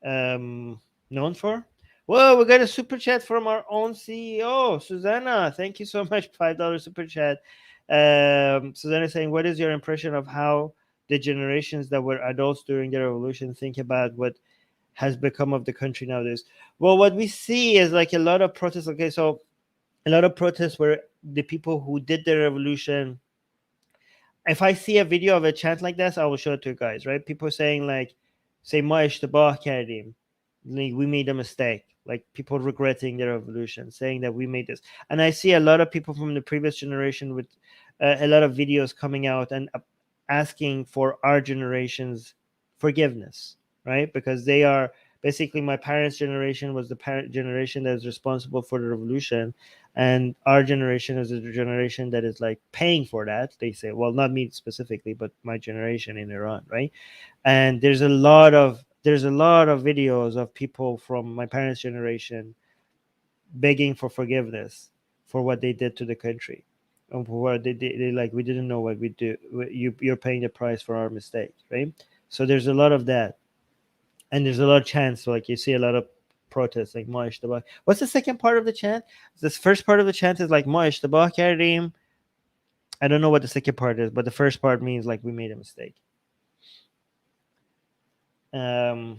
known for. Whoa, we got a super chat from our own CEO, Susanna. Thank you so much. $5 super chat. Susanna saying, what is your impression of how the generations that were adults during the revolution think about what has become of the country nowadays? Well, what we see is like a lot of protests. Okay, so a lot of protests were the people who did the revolution. If I see a video of a chant like this, I will show it to you guys, right? People saying like, say, Ma ishtebah kardim, like we made a mistake, like people regretting the revolution, saying that we made this. And I see a lot of people from the previous generation with a lot of videos coming out and asking for our generation's forgiveness, right? Because they are basically, my parents' generation was the parent generation that is responsible for the revolution, and our generation is a generation that is like paying for that. They say, well, not me specifically, but my generation in Iran, right? And there's a lot of videos of people from my parents' generation begging for forgiveness for what they did to the country, and for what they like, we didn't know what we do. You're paying the price for our mistake, right? So there's a lot of that. And there's a lot of chants, so like you see a lot of protests, like Ma ishtebah. What's the second part of the chant? This first part of the chant is like Ma ishtebah kardim. I don't know what the second part is, but the first part means like we made a mistake. Yeah.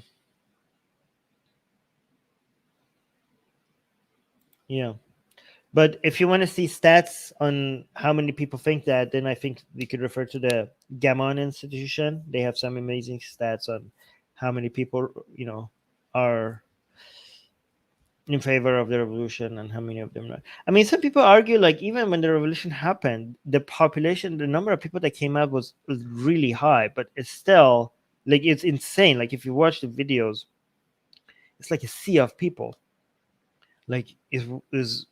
But if you want to see stats on how many people think that, then I think we could refer to the Gammon Institution. They have some amazing stats on how many people, are in favor of the revolution and how many of them not. I mean, some people argue like even when the revolution happened, the number of people that came out was really high, but it's still like, it's insane. Like if you watch the videos, it's like a sea of people. Like is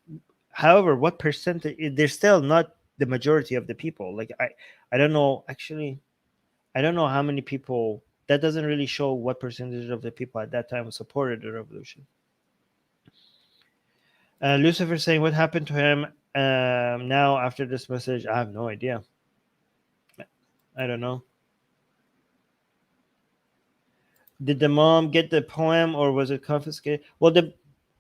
however, what percentage? They're still not the majority of the people. Like I don't know. Actually, I don't know how many people. That doesn't really show what percentage of the people at that time supported the revolution. Lucifer saying, what happened to him now after this message? I have no idea. I don't know. Did the mom get the poem, or was it confiscated? Well,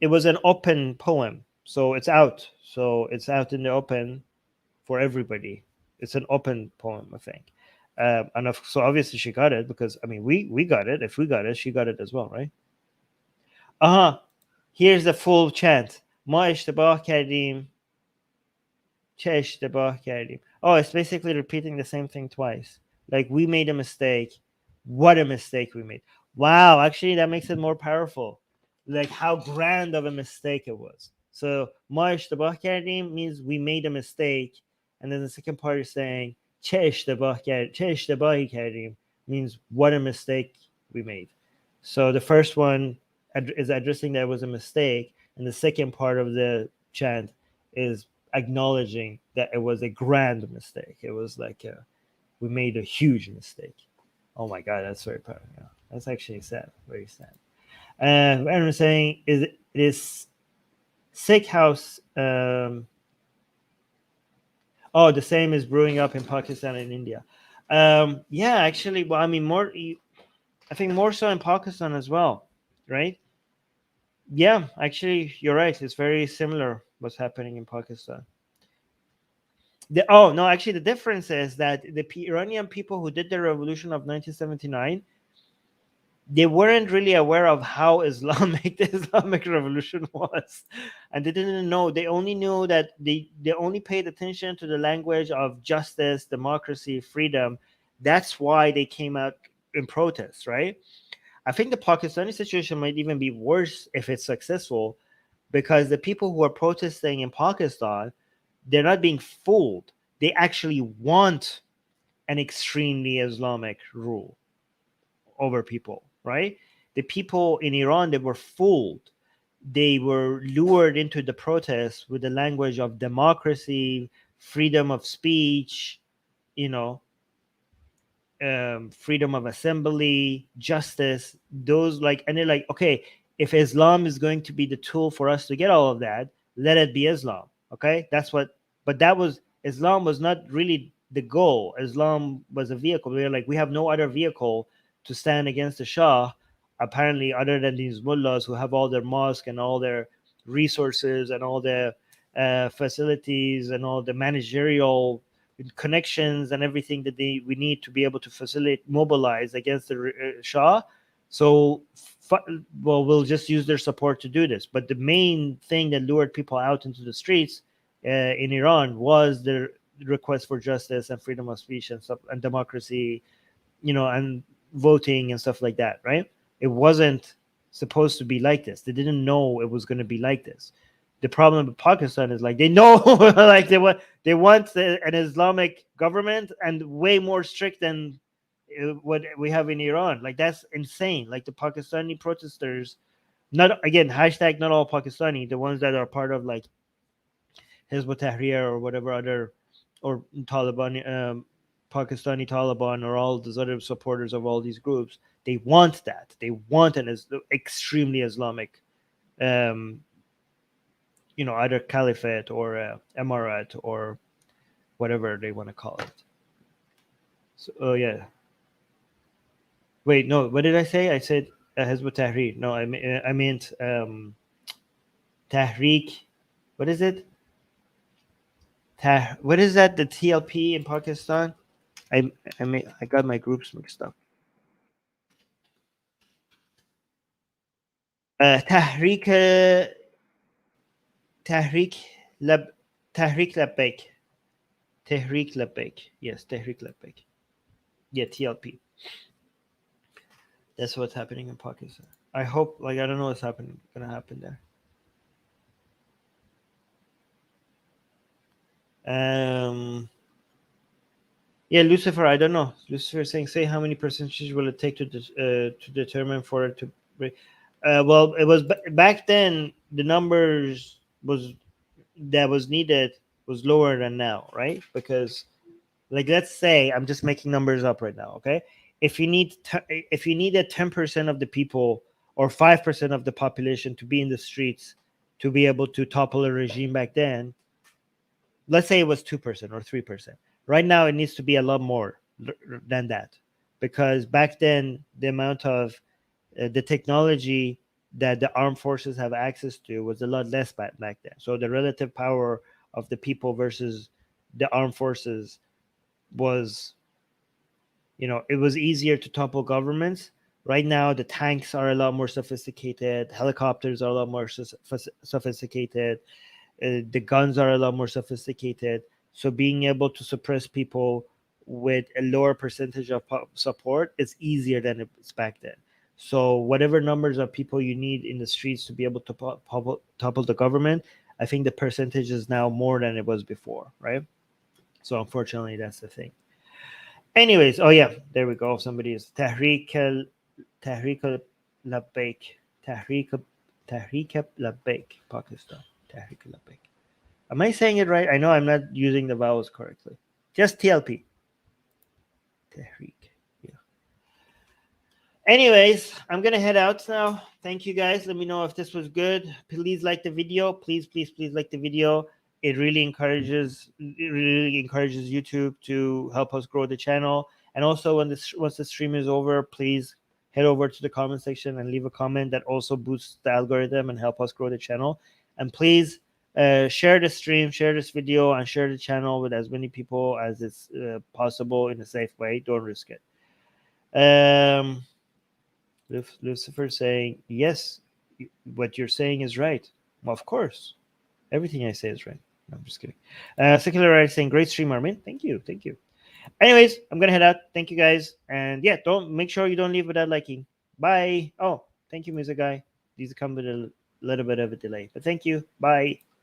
it was an open poem, so it's out. So it's out in the open for everybody. It's an open poem, I think. So obviously she got it, because I mean we got it. If we got it, she got it as well, right? Here's the full chant. Ma ishtebah kardim, che ishtebah kardim. Oh, it's basically repeating the same thing twice. Like, we made a mistake. What a mistake we made. Wow, actually that makes it more powerful. Like how grand of a mistake it was. So ma ishtebah kardim means we made a mistake, and then the second part is saying che ishtabahi kardim means what a mistake we made. So the first one is addressing that it was a mistake, and the second part of the chant is acknowledging that it was a grand mistake. It was like we made a huge mistake. Oh my God, that's very powerful. Yeah, that's actually sad, very sad. And I'm saying it is sick house. The same is brewing up in Pakistan and India. Yeah, actually, well, I mean, I think more so in Pakistan as well, right? Yeah, actually, you're right. It's very similar what's happening in Pakistan. Actually, the difference is that the Iranian people who did the revolution of 1979, they weren't really aware of how Islamic the Islamic revolution was, and they didn't know. They only knew that they only paid attention to the language of justice, democracy, freedom. That's why they came out in protest, right? I think the Pakistani situation might even be worse if it's successful, because the people who are protesting in Pakistan, they're not being fooled. They actually want an extremely Islamic rule over people, right? The people in Iran, they were fooled. They were lured into the protests with the language of democracy, freedom of speech, freedom of assembly, justice, those and they're like, okay, if Islam is going to be the tool for us to get all of that, let it be Islam. Okay, but Islam was not really the goal. Islam was a vehicle. We were like, we have no other vehicle to stand against the Shah, apparently, other than these mullahs who have all their mosque and all their resources and all the facilities and all the managerial connections and everything that we need to be able to mobilize against the Shah. So, we'll just use their support to do this. But the main thing that lured people out into the streets in Iran was the request for justice and freedom of speech and stuff, and democracy, and voting and stuff like that, right? It wasn't supposed to be like this. They didn't know it was going to be like this. The problem with Pakistan is they know they want an Islamic government and way more strict than what we have in Iran. That's insane. The Pakistani protesters, not all Pakistani, the ones that are part of Hizb ut-Tahrir or whatever other, or Taliban, Pakistani Taliban, or all those other supporters of all these groups, they want that. They want an extremely Islamic, either caliphate or emirate or whatever they want to call it. So, yeah. Wait, no. What did I say? I said Hizb ut-Tahrir. No, I meant Tahrik. What is it? What is that? The TLP in Pakistan? I got my groups mixed up. Tahrik Labbaik. Tahrik Labbaik. Yes, Tahrik Labbaik. Yeah, TLP. That's what's happening in Pakistan. I hope, I don't know what's gonna happen there. Yeah, Lucifer, I don't know. Lucifer saying, say how many percentage will it take to determine for it to break? Well, it was back then, the numbers that was needed was lower than now, right? Because let's say, I'm just making numbers up right now, okay? If you needed 10% of the people or 5% of the population to be in the streets to be able to topple a regime back then, let's say it was 2% or 3%. Right now, it needs to be a lot more than that, because back then, the amount of the technology that the armed forces have access to was a lot less back then. So the relative power of the people versus the armed forces was, it was easier to topple governments. Right now, the tanks are a lot more sophisticated. Helicopters are a lot more sophisticated. The guns are a lot more sophisticated. So being able to suppress people with a lower percentage of support is easier than it's back then. So whatever numbers of people you need in the streets to be able to topple the government, I think the percentage is now more than it was before, right? So unfortunately, that's the thing. Anyways, oh yeah, there we go. Somebody is Tahrik Labbaik, Tahrik Labbaik, Pakistan. Tahrik Labbaik. Am I saying it right? I know I'm not using the vowels correctly. Just TLP. Tahrik. Yeah. Anyways, I'm gonna head out now. Thank you guys. Let me know if this was good. Please like the video. Please like the video. It really encourages YouTube to help us grow the channel. And also, once the stream is over, please head over to the comment section and leave a comment. That also boosts the algorithm and help us grow the channel. And please share the stream, share this video, and share the channel with as many people as it's possible in a safe way. Don't risk it. Lucifer saying, yes, what you're saying is right. Well, of course. Everything I say is right. No, I'm just kidding. Secular Jihadists saying, great stream, Armin. Thank you. Anyways, I'm going to head out. Thank you, guys. And yeah, make sure you don't leave without liking. Bye. Oh, thank you, music guy. These come with a little bit of a delay. But thank you. Bye.